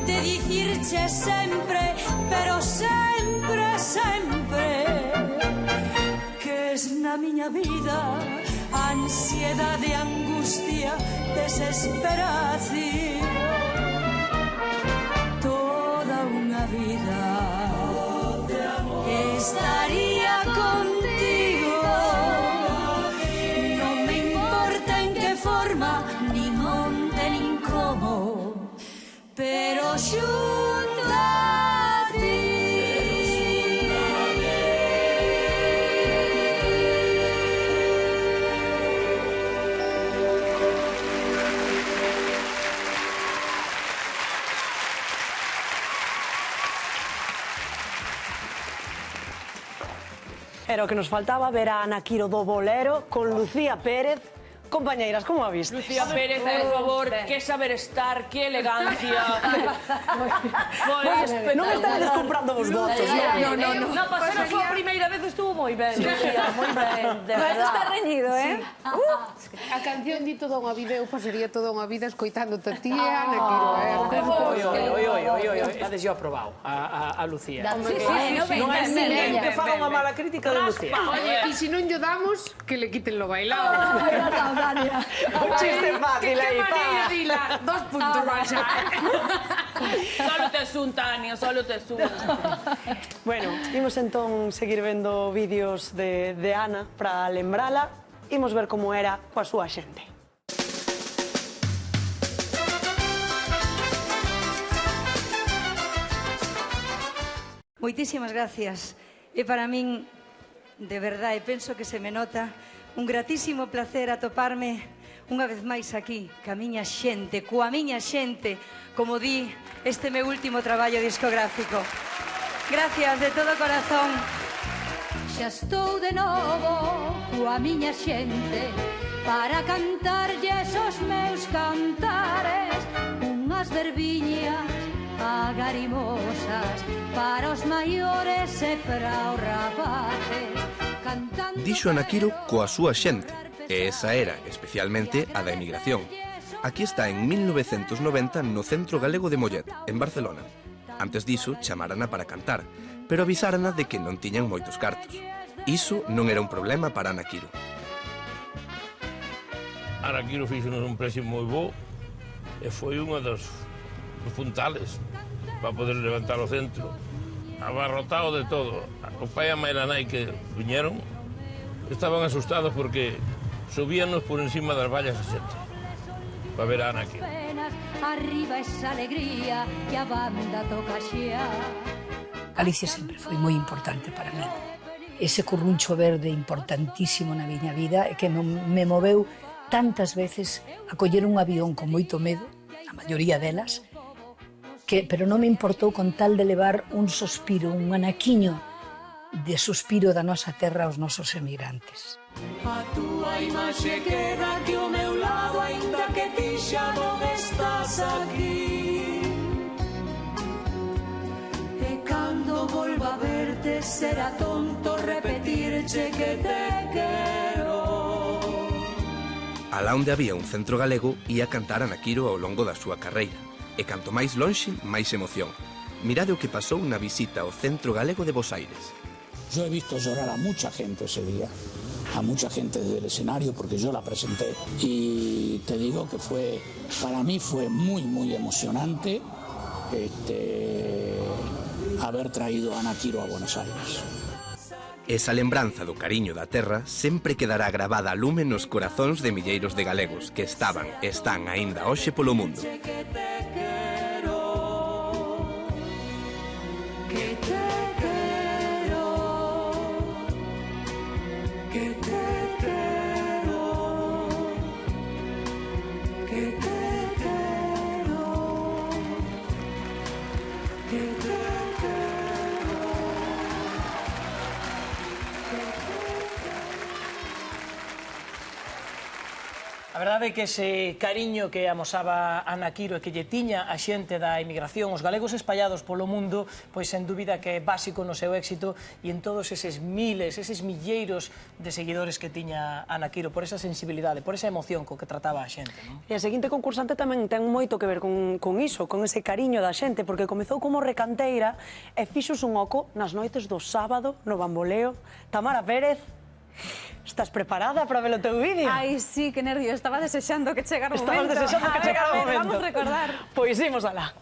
De dicirche sempre, pero sempre, sempre, que es na miña vida ansiedade, angustia, desesperación. Toda unha vida estaría contigo, non me importa en que forma, nin onde nin como, pero xunto a ti. Era o que nos faltaba ver a Ana Quiro do bolero con Lucía Pérez. Compañeiras, como a viste? Lucía Pérez, por favor, que saber estar, que elegancia. Non me estades comprando vos votos. No, para ser a súa primeira vez estuvo moi ben. Lucía, moi ben, de Mas verdad. está reñido, eh? A canción di Toda unha vida, eu pasaría toda unha vida escoitándote a ti e a Ana Quiro. Oi, dades yo aprobado a Lucía. Non é ninguén que faga unha mala crítica de Lucía. Oye, e se non lle damos, que le quiten lo bailado. Un chiste fácil aí, Que maneira de hilar, 2 puntos máis xa. Solo te un, Tania, solo te un. Bueno, imos entón seguir vendo vídeos de Ana para lembrala. Imos ver como era coa súa xente. Moitísimas gracias. E para min, de verdade, penso que se me nota un gratísimo placer atoparme unha vez máis aquí, ca miña xente, coa miña xente, como di este meu último traballo discográfico. Gracias de todo corazón. Xa estou de novo coa miña xente para cantarlles os meus cantares, unhas verbiñas agarimosas para os maiores e para os rapaces. Dixo Ana Quiro coa súa xente, e esa era especialmente a da emigración. Aquí está en 1990 no Centro Galego de Mollet, en Barcelona. Antes diso, chamarana para cantar, pero avisárana de que non tiñan moitos cartos. Iso non era un problema para Ana Quiro. Ana Quiro fixonos un precio moi bo e foi unha dos puntales para poder levantar o centro. Abarrotado de todo. O pai e a mãe e a nai que viñeron estaban asustados porque subíanos por encima das vallas a xente para ver a Ana Quiro. Arriba esa alegría que a banda toca xa. Galicia sempre foi moi importante para mí. Ese curruncho verde importantísimo na miña vida e que me moveu tantas veces a coller un avión con moito medo, a maioría delas, pero non me importou con tal de levar un suspiro, un anaquiño de suspiro da nosa terra aos nosos emigrantes. A túa imaxe queda que o meu lado, aínda que ti xa non estás aquí. E cando volva a verte será tonto repetirche que te quero. Alá onde había un centro galego ia cantar Ana Quiro ao longo da súa carreira. E canto máis lonxe, máis emoción. Mirade o que pasou na visita ao Centro Galego de Bos Aires. Yo he visto llorar a mucha gente ese día, a mucha gente desde el escenario porque yo la presenté. Y te digo que para mí fue muy, muy emocionante haber traído a Ana Quiro a Buenos Aires. Esa lembranza do cariño da terra sempre quedará gravada a lume nos corazóns de milleiros de galegos que estaban e están aínda hoxe polo mundo. A verdade é que ese cariño que amosaba Ana Quiro e que lle tiña a xente da emigración, os galegos espallados polo mundo, pois sen dúbida que é básico no seu éxito e en todos eses miles, eses milleiros de seguidores que tiña Ana Quiro, por esa sensibilidade, por esa emoción co que trataba a xente. Non? E a seguinte concursante tamén ten moito que ver con iso, con ese cariño da xente, porque comezou como recanteira e fixos un oco nas noites do sábado no Bamboleo. Tamara Pérez, estás preparada para ver o teu vídeo? Ai, sí, que nervio, estaba desexando que chegara o momento. Estabas desexando que chegara o momento. Vamos a recordar. Pois imos alá.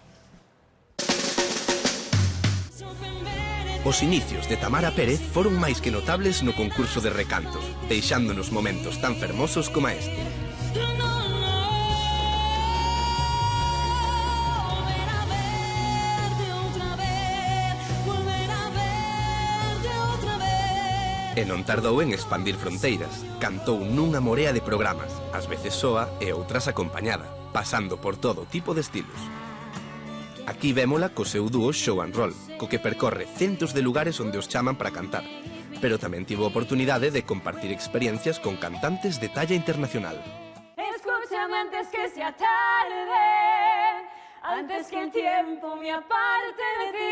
Os inicios de Tamara Pérez foron máis que notables no concurso de recantos, deixándonos momentos tan fermosos como este. E non tardou en expandir fronteiras. Cantou nunha morea de programas, ás veces soa e outras acompañada, pasando por todo tipo de estilos. Aquí vémola co seu dúo Show and Roll, co que percorre centos de lugares onde os chaman para cantar, pero tamén tivo oportunidade de compartir experiencias con cantantes de talla internacional. Escúchame antes que sea tarde, antes que el tiempo me aparte de ti.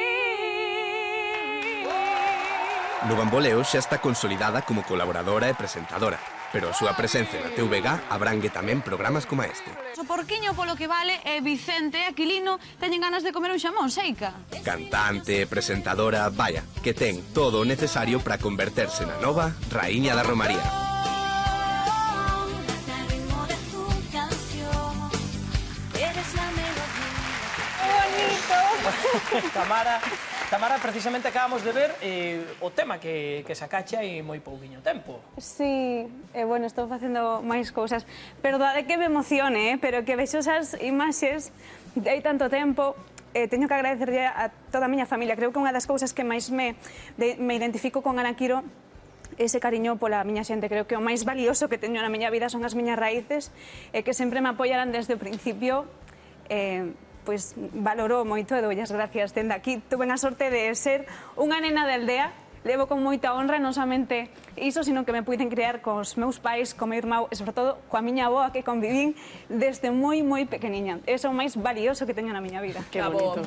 No Bamboleo xa está consolidada como colaboradora e presentadora, pero a súa presencia na TVG abrangue tamén programas como este. O porquiño polo que vale e Vicente e Aquilino teñen ganas de comer un xamón, Seica. Cantante, presentadora, vaya, que ten todo o necesario para converterse na nova raíña da Romaría. Tamara, precisamente acabamos de ver o tema que sacache hai moi pouquiño tempo. Sí, bueno, estou facendo máis cousas. Perdade que me emocione, pero que vexo esas imaxes de hai tanto tempo. Teño que agradecerlle a toda a miña familia. Creo que unha das cousas que máis me identifico con Ana Quiro ese cariño pola miña xente. Creo que o máis valioso que teño na miña vida son as miñas raíces e que sempre me apoyaran desde o principio. Pois valorou moito e doulle as gracias. Dende aquí tuve a sorte de ser unha nena de aldea, levo con moita honra non somente iso, sino que me puiden criar cos meus pais, co meu irmão e, sobre todo, coa miña avoa que convivín desde moi pequeniña. É o máis valioso que teño na miña vida. Que bonito.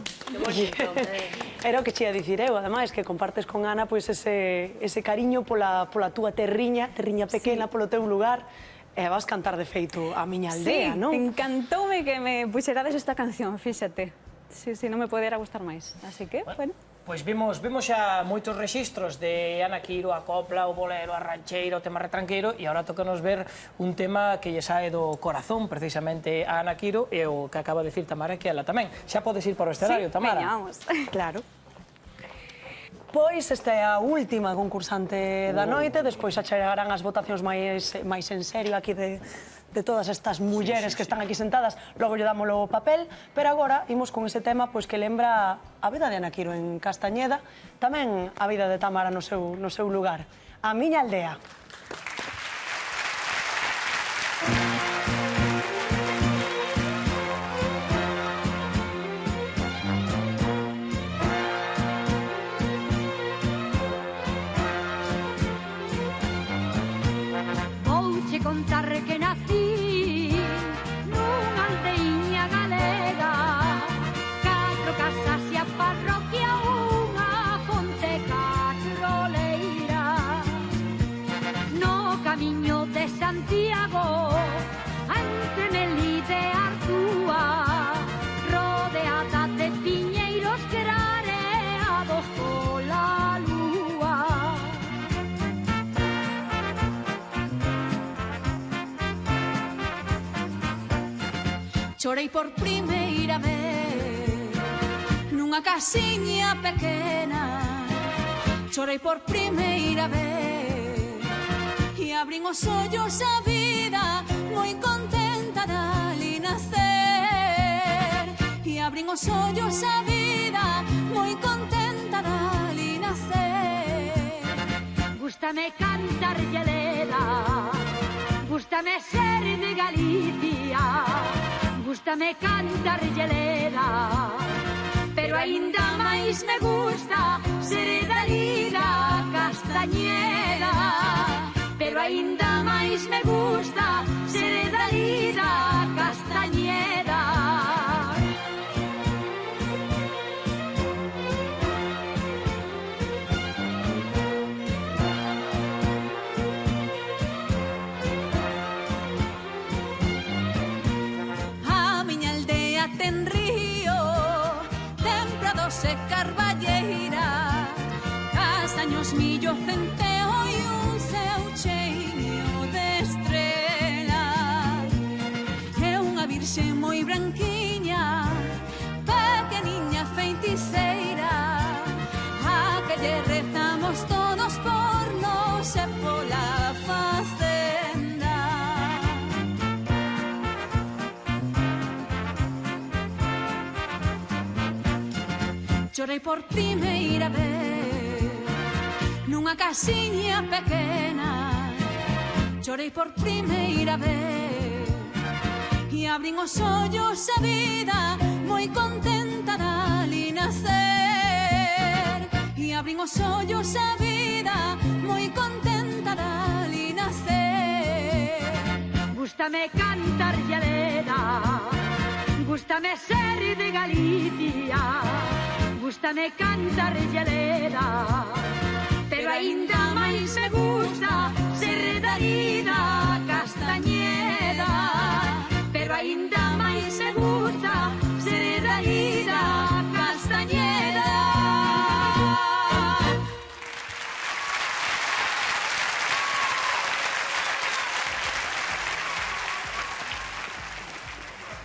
Era o que che ia dicir eu, ademais, que compartes con Ana pois ese cariño pola túa terriña pequena, polo teu lugar. E vas cantar de feito a miña aldea, non? Sí, encantoume que me puxerades esta canción, fíxate. Sí, non me podera gustar máis. Así que, bueno. Pois vimos xa moitos rexistros de Ana Quiro, a copla, o bolero, a rancheira, o tema retranqueiro, e agora tócanos ver un tema que lle sae do corazón, precisamente, a Ana Quiro, e o que acaba de dicir Tamara, que ela tamén. Xa podes ir para o escenario, Tamara? Sí, veñamos. Claro. Pois esta é a última concursante da noite, despois xa chegarán as votacións máis en serio aquí de todas estas mulleres que están aquí sentadas, logo lle dámoslo o papel, pero agora imos con ese tema pois que lembra a vida de Ana Quiro en Castañeda, tamén a vida de Tamara no seu lugar. A miña aldea. Vouche contar que nací nunha aldeiña galega, 4 casas e a parroquia, unha fonte catroleira. No camiño de Santiago, entre Melide e Arzúa, rodeada de piñeiros crareados pola lúa. Chorei por primeira vez nunha casiña pequena. Chorei por primeira vez e abrín os ollos a vida, moi contenta de ali nacer. E abrín os ollos a vida, moi contenta de ali nacer. Gústame cantar llela, gústame ser de Galicia, gústame cantar llela, pero aínda máis me gusta ser da lida Castañeda. Pero aínda máis me gusta ser da lida Castañeda. Ten río, ten prados e carballeira, castaños, millo, centeo e un ceo cheiño de estrelas. É unha virxe moi branquiña, pequeniña feiticeira, a que lle rezamos todos por nos e pola facenda. Chorei por primeira vez nunha casiña pequena. Chorei por primeira vez e abrín os ollos a vida, moi contenta de ali nacer. E abrín os ollos a vida, moi contenta de ali nacer. Gústame cantar llela, gústame ser de Galicia, gústame cantar llela, pero aínda máis me gusta ser da lida Castañeda. Pero aínda máis me gusta ser da lida Castañeda.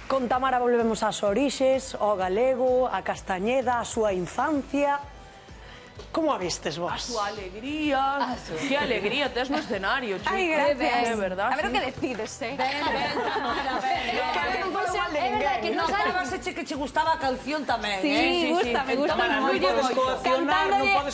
Con Tamara volvemos ás orixes, ao galego, a Castañeda, a súa infancia. Como a vistes vos? A súa alegría. Que alegría tes no escenario, chico. Ai, gracias. De verdad, a ver sí. o que decides, Ben, Tamara, ben. É verdade que non Notabas que che gustaba a canción tamén, Sí, gústame Tamara, non moito. podes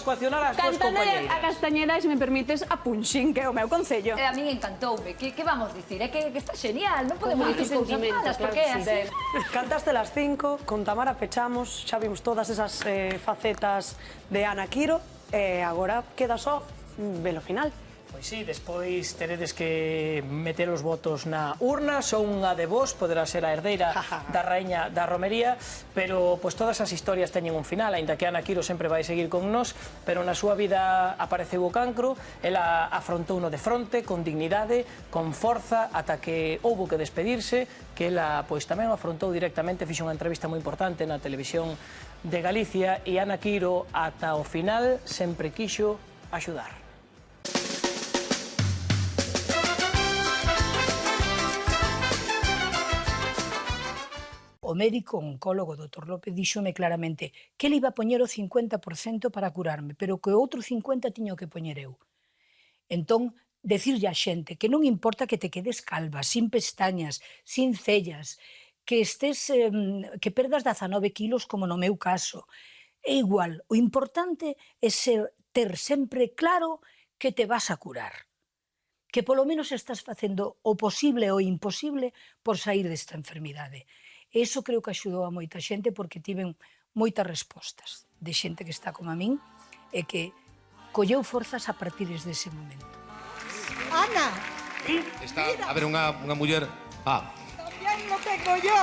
coaccionar as túas Cantándolle compañeiras. a Castañeda, se me permites, a Punxín, que é o meu concello. A min encantoume. Que vamos dicir? É que está genial. Non podemos dicir cousas malas, porque é así. Cantaste las 5, con Tamara pechamos, xa vimos todas esas facetas de Ana Quiro, e agora queda só velo final. Pois sí, despois teredes que meter os votos na urna, só unha de vos poderá ser a herdeira da raíña da romería, pero pois todas as historias teñen un final, aínda que Ana Quiro sempre vai seguir con nós, pero na súa vida apareceu o cancro, ela afrontouno de fronte, con dignidade, con forza, ata que houbo que despedirse, que ela pois tamén o afrontou directamente, fixo unha entrevista moi importante na televisión de Galicia, e Ana Quiro ata o final sempre quixo axudar. O médico oncólogo, Dr. López, díxome claramente que ele iba a poñer o 50% para curarme, pero que o outro 50% tiño que poñer eu. Entón, decirlle a xente que non importa que te quedes calva, sin pestañas, sin cellas, que que perdas 19 kilos como no meu caso, é igual. O importante é ter sempre claro que te vas a curar, que polo menos estás facendo o posible ou imposible por sair desta enfermidade. E iso creo que axudou a moita xente, porque tiven moitas respostas de xente que está como a min e que colleu forzas a partir dese momento. Ana, Está, a ver, unha muller... tamén lo tengo yo.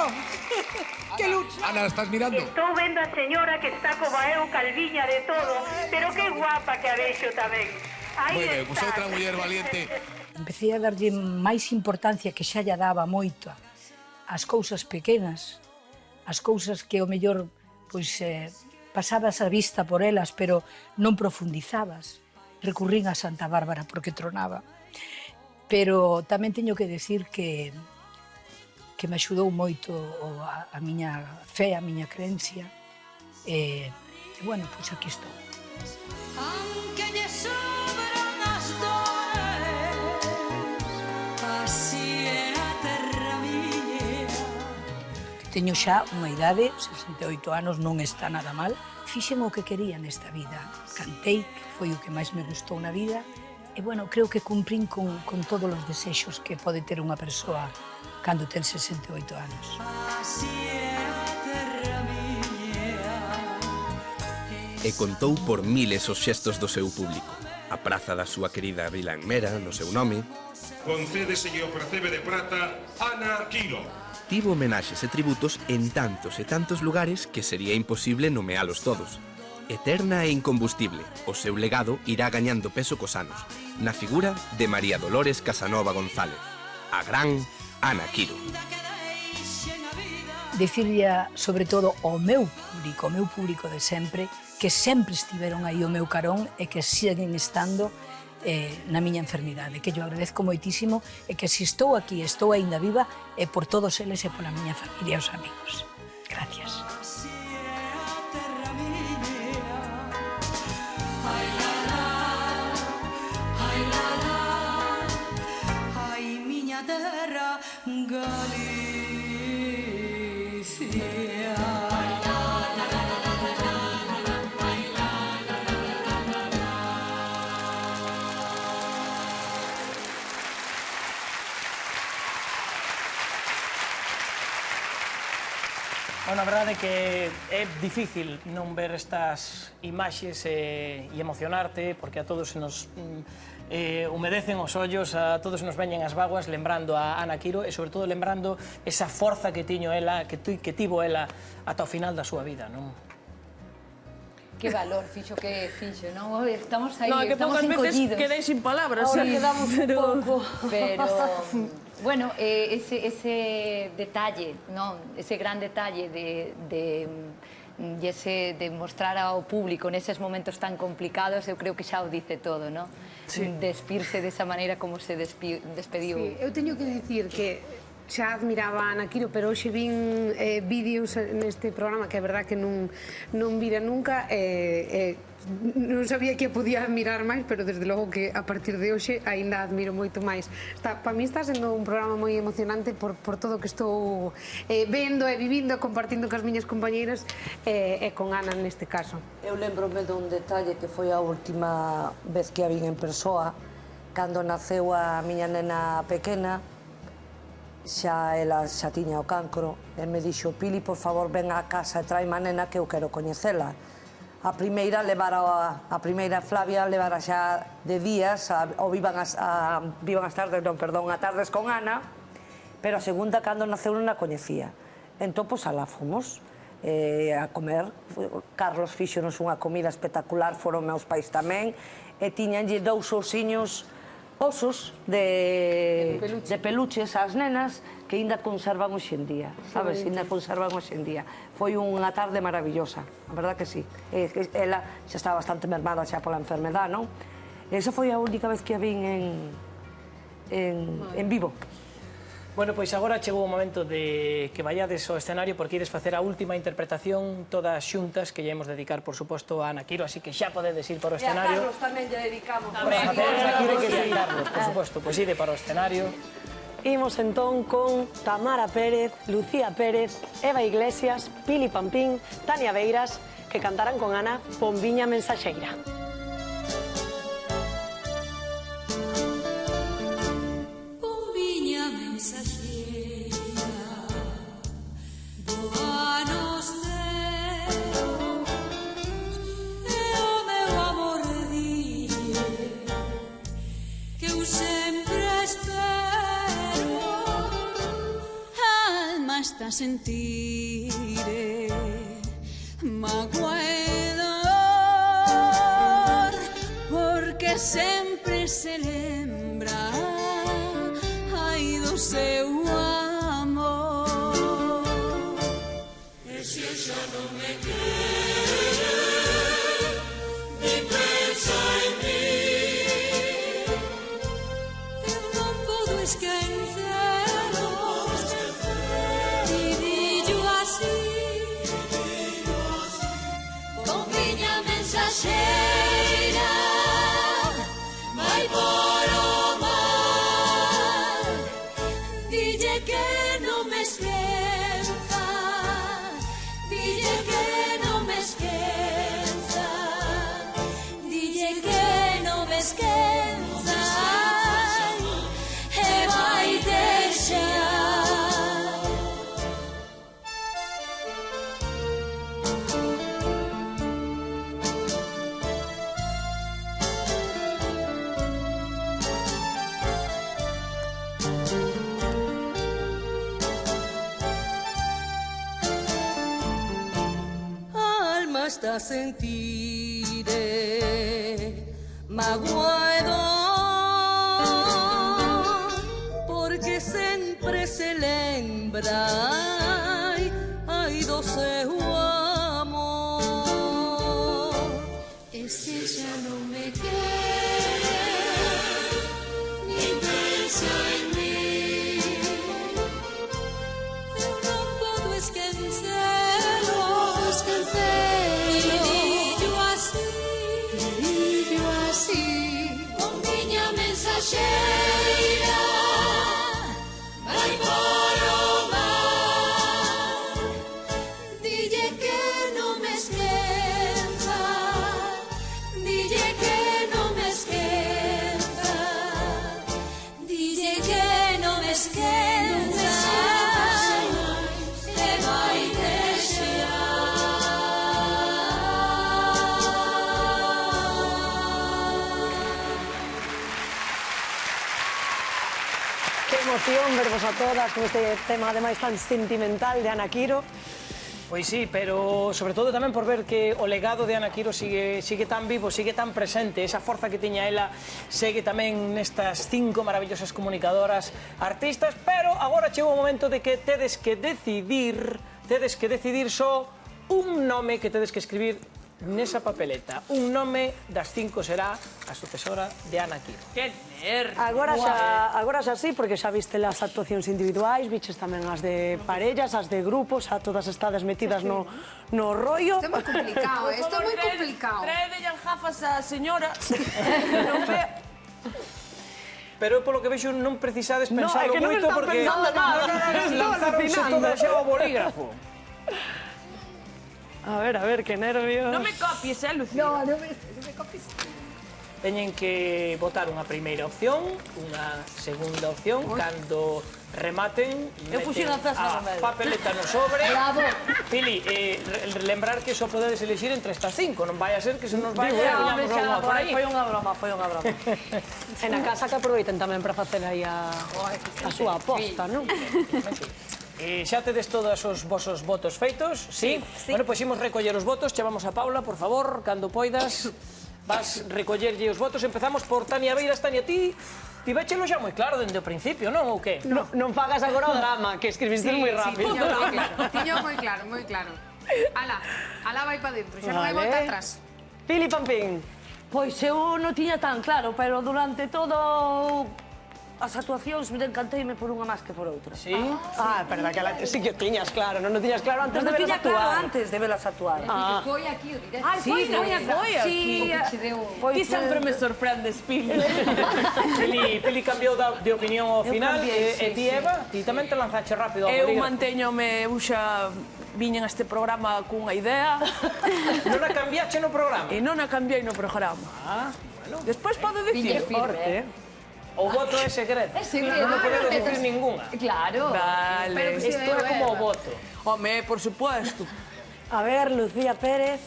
Que lucha. Ana, ¿estás mirando? Estou vendo a señora que está como eu, calviña de todo, pero que guapa que a vexo tamén. Moi ben, pues outra muller valiente. Empecé a darlle máis importancia, que xa lla daba moito, as cousas pequenas, as cousas que o mellor pasabas a vista por elas, pero non profundizabas. Recurrín a Santa Bárbara porque tronaba. Pero tamén teño que decir que me axudou moito a miña fe, a miña creencia. E, bueno, pois aquí estou. Aunque lle sobran as dores, así é a terra miña. Teño xa unha idade, 68 anos, non está nada mal. Fixen o que quería nesta vida. Cantei, que foi o que máis me gustou na vida. E, bueno, creo que cumprín con todos os desexos que pode ter unha persoa cando ten 68 anos. Así é a terra miña. E contou por miles os xestos do seu público. A praza da súa querida vila en Mera, no seu nome. Concédeselle o percebe de prata Ana Quiro. Tivo homenaxes e tributos en tantos e tantos lugares que sería imposible nomealos todos. Eterna e incombustible, o seu legado irá gañando peso cos anos, na figura de María Dolores Casanova González, a gran Ana Quiro. Dicirlle, sobre todo, ao meu público de sempre, que sempre estiveron aí ao meu carón e que siguen estando na miña enfermidade, que yo agradezco moitísimo, e que se estou aquí, estou aínda viva, é por todos eles e pola miña familia e os amigos. Gracias. Ai, miña terra Galicia. Bueno, a verdade é que é difícil non ver estas imaxes e emocionarte, porque a todos se nos humedecen os ollos, a todos se nos veñen as vaguas lembrando a Ana Quiro e, sobre todo, lembrando esa forza que tiño ela, que tivo ela ata o final da súa vida, non? Que valor fixo que fixo, non? Estamos aí, no, que estamos poucas encollidos. veces quedei sin palabras. Ahora quedamos un pouco. Pero, bueno, ese detalle, non? Ese gran detalle de mostrar ao público neses momentos tan complicados, eu creo que xa o dice todo, non? Sí. Despirse desa maneira como se despediu. Sí, eu teño que dicir que xa admiraba a Ana Quiro, pero hoxe vin vídeos neste programa que é verdad que non vira nunca, non sabía que a podía admirar máis, pero desde logo que a partir de hoxe aínda admiro moito máis. Para mí está sendo un programa moi emocionante por todo o que estou vendo e vivindo e compartindo cas miñas compañeiras e con Ana neste caso. Eu lembrome dun detalle que foi a última vez que a vin en persoa, cando naceu a miña nena pequena. Ela xa tiña o cancro e me dixo: Pili, por favor, ven á casa e traime a nena que eu quero coñecela. A primeira Flavia levara xa de días, ou vivan as tardes, non, perdón, a tardes con Ana, pero a segunda, cando naceu, non a coñecía. Entón, pois, alá fomos a comer. Carlos fíxonos unha comida espectacular, foron meus pais tamén, e tiñanlle 2 osiños osos de peluches ás nenas que ainda conservan hoxe en día, sabes? Ainda conservan hoxe en día. Foi unha tarde maravillosa, a verdad que sí. Ela xa estaba bastante mermada xa pola enfermedad, non? Esa foi a única vez que a vin en vivo. Bueno, pois agora chegou o momento de que vayades ao escenario porque ides facer a última interpretación todas xuntas que lle hemos dedicar, por suposto, a Ana Quiro, así que xa podedes ir para o escenario. E a Carlos tamén lle dedicamos. Tamén, Ana Quiro que sí, Carlos, por suposto, pois ide para o escenario. Imos entón con Tamara Pérez, Lucía Pérez, Eva Iglesias, Pili Pampín, Tania Beiras, que cantarán con Ana Pombiña Mensaxeira. Hasta sentir mágoa e dor, porque sempre se lembra ai do seu amor. E se eu xa non me quere, ni pensa en mí, eu non podo esquecer. Mensaxeira, vai por o mar, dille que non me esqueza, dille que non me esqueza, dille que non me esqueza, e vai deixar. Hasta sentir mágoa e dor, porque sempre se lembra ai do seu amor. E se xa non me quere, ni pensa en mí, eu non podo esquecelo, Pombiña mensaxeira, vai por o mar, dille que non me esqueza, dille que non me esqueza, dille que non me esqueza, e vai deixar. Emoción vervos a todas con este tema ademais tan sentimental de Ana Quiro. Pois sí, pero sobre todo tamén por ver que o legado de Ana Quiro sigue tan vivo, sigue tan presente, esa forza que tiña ela segue tamén nestas 5 maravillosas comunicadoras artistas, pero agora chegou o momento de que tedes que decidir só un nome que tedes que escribir nesa papeleta. Un nome das 5 será a sucesora de Ana Quiro. Que ner! Agora xa sí, porque xa viste as actuacións individuais, viches tamén as de parellas, as de grupos, xa todas estades metidas no rollo. Isto é moi complicado, isto é moi complicado. Traedelle gafas a señora. Pero polo que vexo non precisades pensalo moito porque lanzaronse todas xa ao bolígrafo. A ver, que nervios. Non me copies, Lucía? Non me copies. Teñen que votar unha primeira opción, unha segunda opción. Cando rematen, Eu fuxen a festa a no medio. papeleta no sobre. Bravo. Pili, lembrar que só podedes elixir entre estas 5, non vai a ser que se nos vai Digo, e poñamos alguma por aí. Foi unha broma, foi unha broma. E na casa que aproveiten tamén para facer aí a súa aposta, non? Xa tedes todos os vosos votos feitos, sí? Bueno, pois imos recoller os votos, chamamos a Paula, por favor, cando poidas. Vas recollerlle os votos, empezamos por Tania Beiras. Tania, ti véchelo xa moi claro dende o principio, non? Ou que? Non fagas agora o drama, que escribiste moi rápido. Tiño moi claro, moi claro. Alá vai pa dentro, xa non hai volta atrás. Pili Pampín. Pois eu non tiña tan claro, pero durante todo as actuacións me encanteime por unha máis que por outra. Sí? Ah, verdad que sí que o tiñas claro, non o tiñas claro antes de Non velas tiña claro actuar. antes de velas actuar. Foi aquí o directo. Ai, foi aquí. Ti sempre me sorprendes, Pili. Pili cambiou de opinión ao final. E ti, Eva, ti tamén te lanzache rápido ao Eu bolígrafo. manteñome, eu xa viñen a este programa cunha idea. Non a cambiache no programa? E non a cambiei no programa. Ah, bueno. Despois podo dicir. Forte, O voto é secreto. É secreto. Non me podedes dicir ninguna. Claro. Vale. Isto é como o voto. Home, por supuesto. A ver, Lucía Pérez.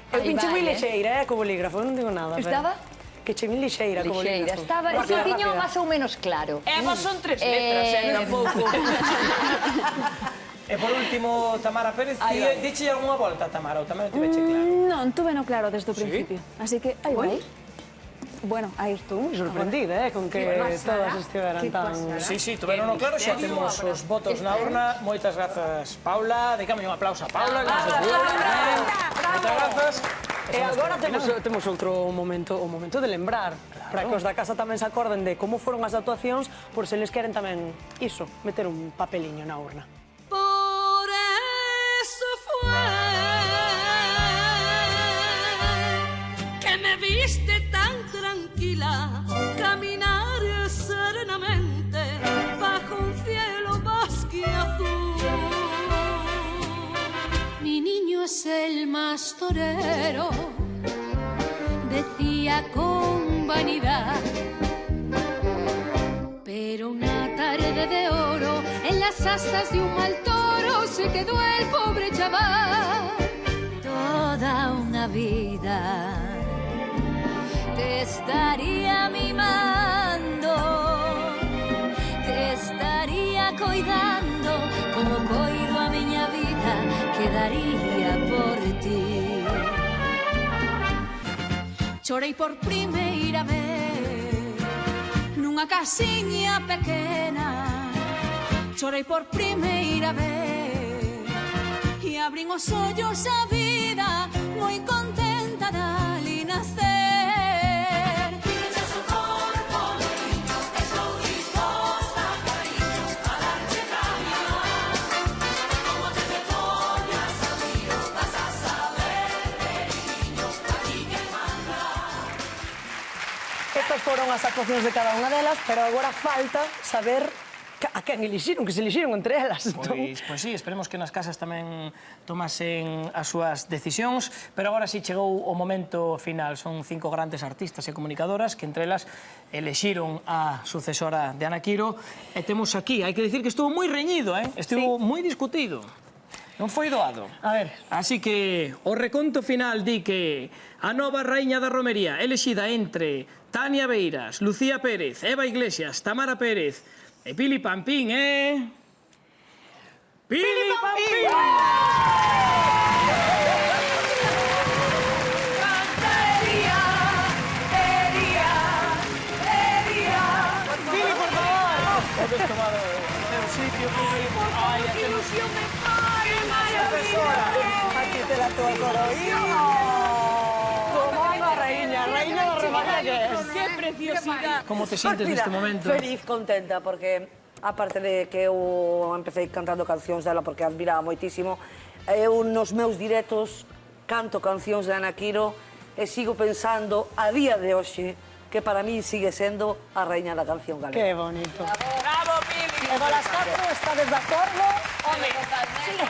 Eu Aí pinche moi vai, lixeira, co bolígrafo, non digo nada. Estaba? Que che min lixeira, co Lixeira. bolígrafo. Estaba, Rápida, eso tiño rápida. máis ou menos claro. Eva son 3 letras, tampouco. E por último, Tamara Pérez, ti diche algunha volta, Tamara, ou tamén o tiveche claro? Non, tuve no claro desde o principio. Así que, aí vai. Bueno, aí Estou moi sorprendida, con que todas estiveran tan... Sí, tuveron no claro, xa temos os votos na urna. Moitas grazas, Paula. Dedicamos un aplauso a Paula, que nos ayudou. Moitas grazas. E agora temos outro momento, o momento de lembrar, para que os da casa tamén se acorden de como foron as actuacións, por se les queren tamén iso, meter un papeliño na urna. Por eso fue que me viste tan tranquila caminar serenamente bajo un cielo más que azul. Mi niño es el más torero, decía con vanidad. Pero una tarde de oro en las astas de un mal toro se quedó el pobre chaval. Toda una vida te estaría mimando, te estaría coidando, como coido a miña vida que daría por ti. Chorei por primeira vez nunha casiña pequena, chorei por primeira vez e abrín os ollos a vida moi contenta de ali nacer. Estas foron as actuacións de cada unha delas, pero agora falta saber a quen elixiron, que se elixiron entre elas. Pois sí, esperemos que nas casas tamén tomasen as súas decisións, pero agora sí chegou o momento final. Son 5 grandes artistas e comunicadoras que entre elas elixiron a sucesora de Ana Quiro, e temos aquí, hai que dicir que estuvo moi reñido, estivo moi discutido. Non foi doado. A ver. Así que o reconto final di que a nova raíña da romería elexida entre Tania Beiras, Lucía Pérez, Eva Iglesias, Tamara Pérez e Pili Pampín, Pili Pampín! Pili, por favor! Podes tomar o teu sitio, Pili. Ai, que ilusión me fai! ¡Qué maravilla! Aquí te la tua coroinha. Como unha raíña da romería que es. ¡Qué preciosidad! Como te sientes neste momento? Feliz, contenta, porque aparte de que eu empecé cantando cancións dela porque admiraba moitísimo, eu nos meus directos canto cancións de Ana Quiro e sigo pensando a día de hoxe que para mí sigue sendo a raíña da canción galega. Que bonito. Bravo, Pili! E con las 4 estades de acordo? Home, totalmente.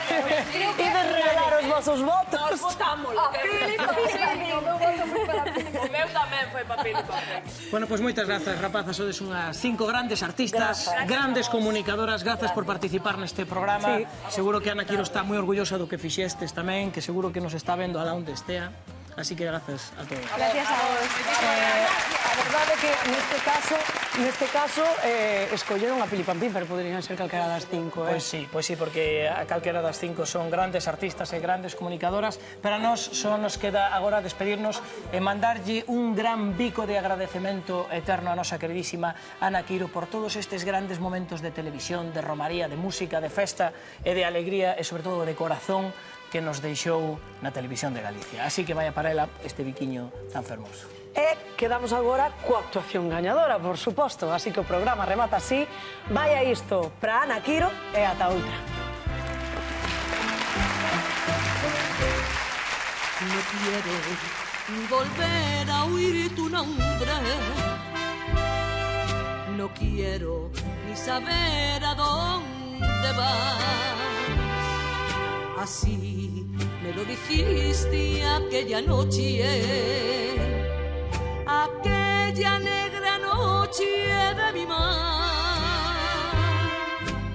Ides revelar os vosos votos? Nós votámoslo. A Pili Papén. O meu voto foi para Pili Papén. O meu tamén foi para Pili Papén. Bueno, pois moitas grazas, rapazas, sodes unhas 5 grandes artistas, grandes comunicadoras, grazas por participar neste programa. Seguro que Ana Quiro está moi orgullosa do que fixestes tamén, que seguro que nos está vendo alá onde estea. Así que grazas a todos. Gracias a vos. A verdade é que neste caso escolleron a Pili Pampín, pero poderían ser calquera das 5, Pois sí, porque a calquera das 5 son grandes artistas e grandes comunicadoras. Para nós só nos queda agora despedirnos e mandarlle un gran bico de agradecemento eterno a nosa queridísima Ana Quiro por todos estes grandes momentos de televisión, de romaría, de música, de festa e de alegría e sobre todo de corazón que nos deixou na televisión de Galicia. Así que vaya para ela este biquiño tan fermoso. E quedamos agora coa actuación gañadora, por suposto. Así que o programa remata así. Vaya isto para Ana Quiro e ata outra. No quiero volver a oír tu nombre. No quiero ni saber a dónde vas. Así me lo dijiste aquella noche, aquella negra noche de mi mar.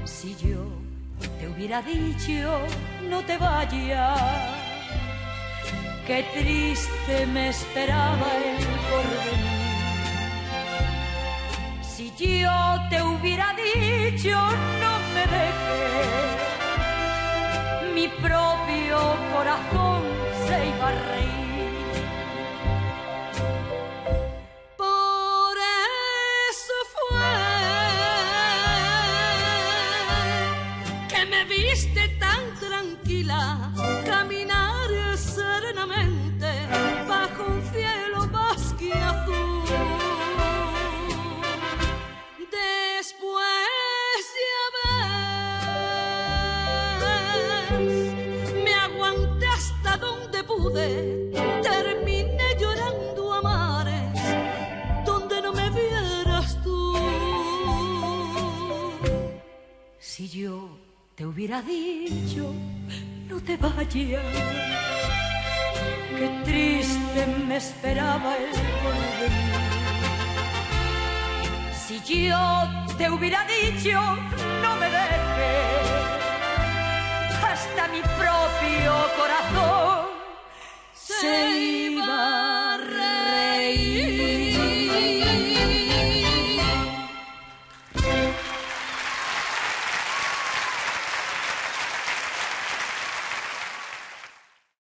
Si yo te hubiera dicho no te vayas, qué triste me esperaba el porvenir. Si yo te hubiera dicho no me dejes, mi propio corazón se iba a reír. Por eso fue que me viste tan tranquila caminar serenamente bajo un cielo más que azul. Después me aguanté hasta donde pude, terminé llorando a mares donde no me vieras tú. Si yo te hubiera dicho no te vayas, qué triste me esperaba el porvenir. Si yo te hubiera dicho no me dejes, hasta mi propio corazón se iba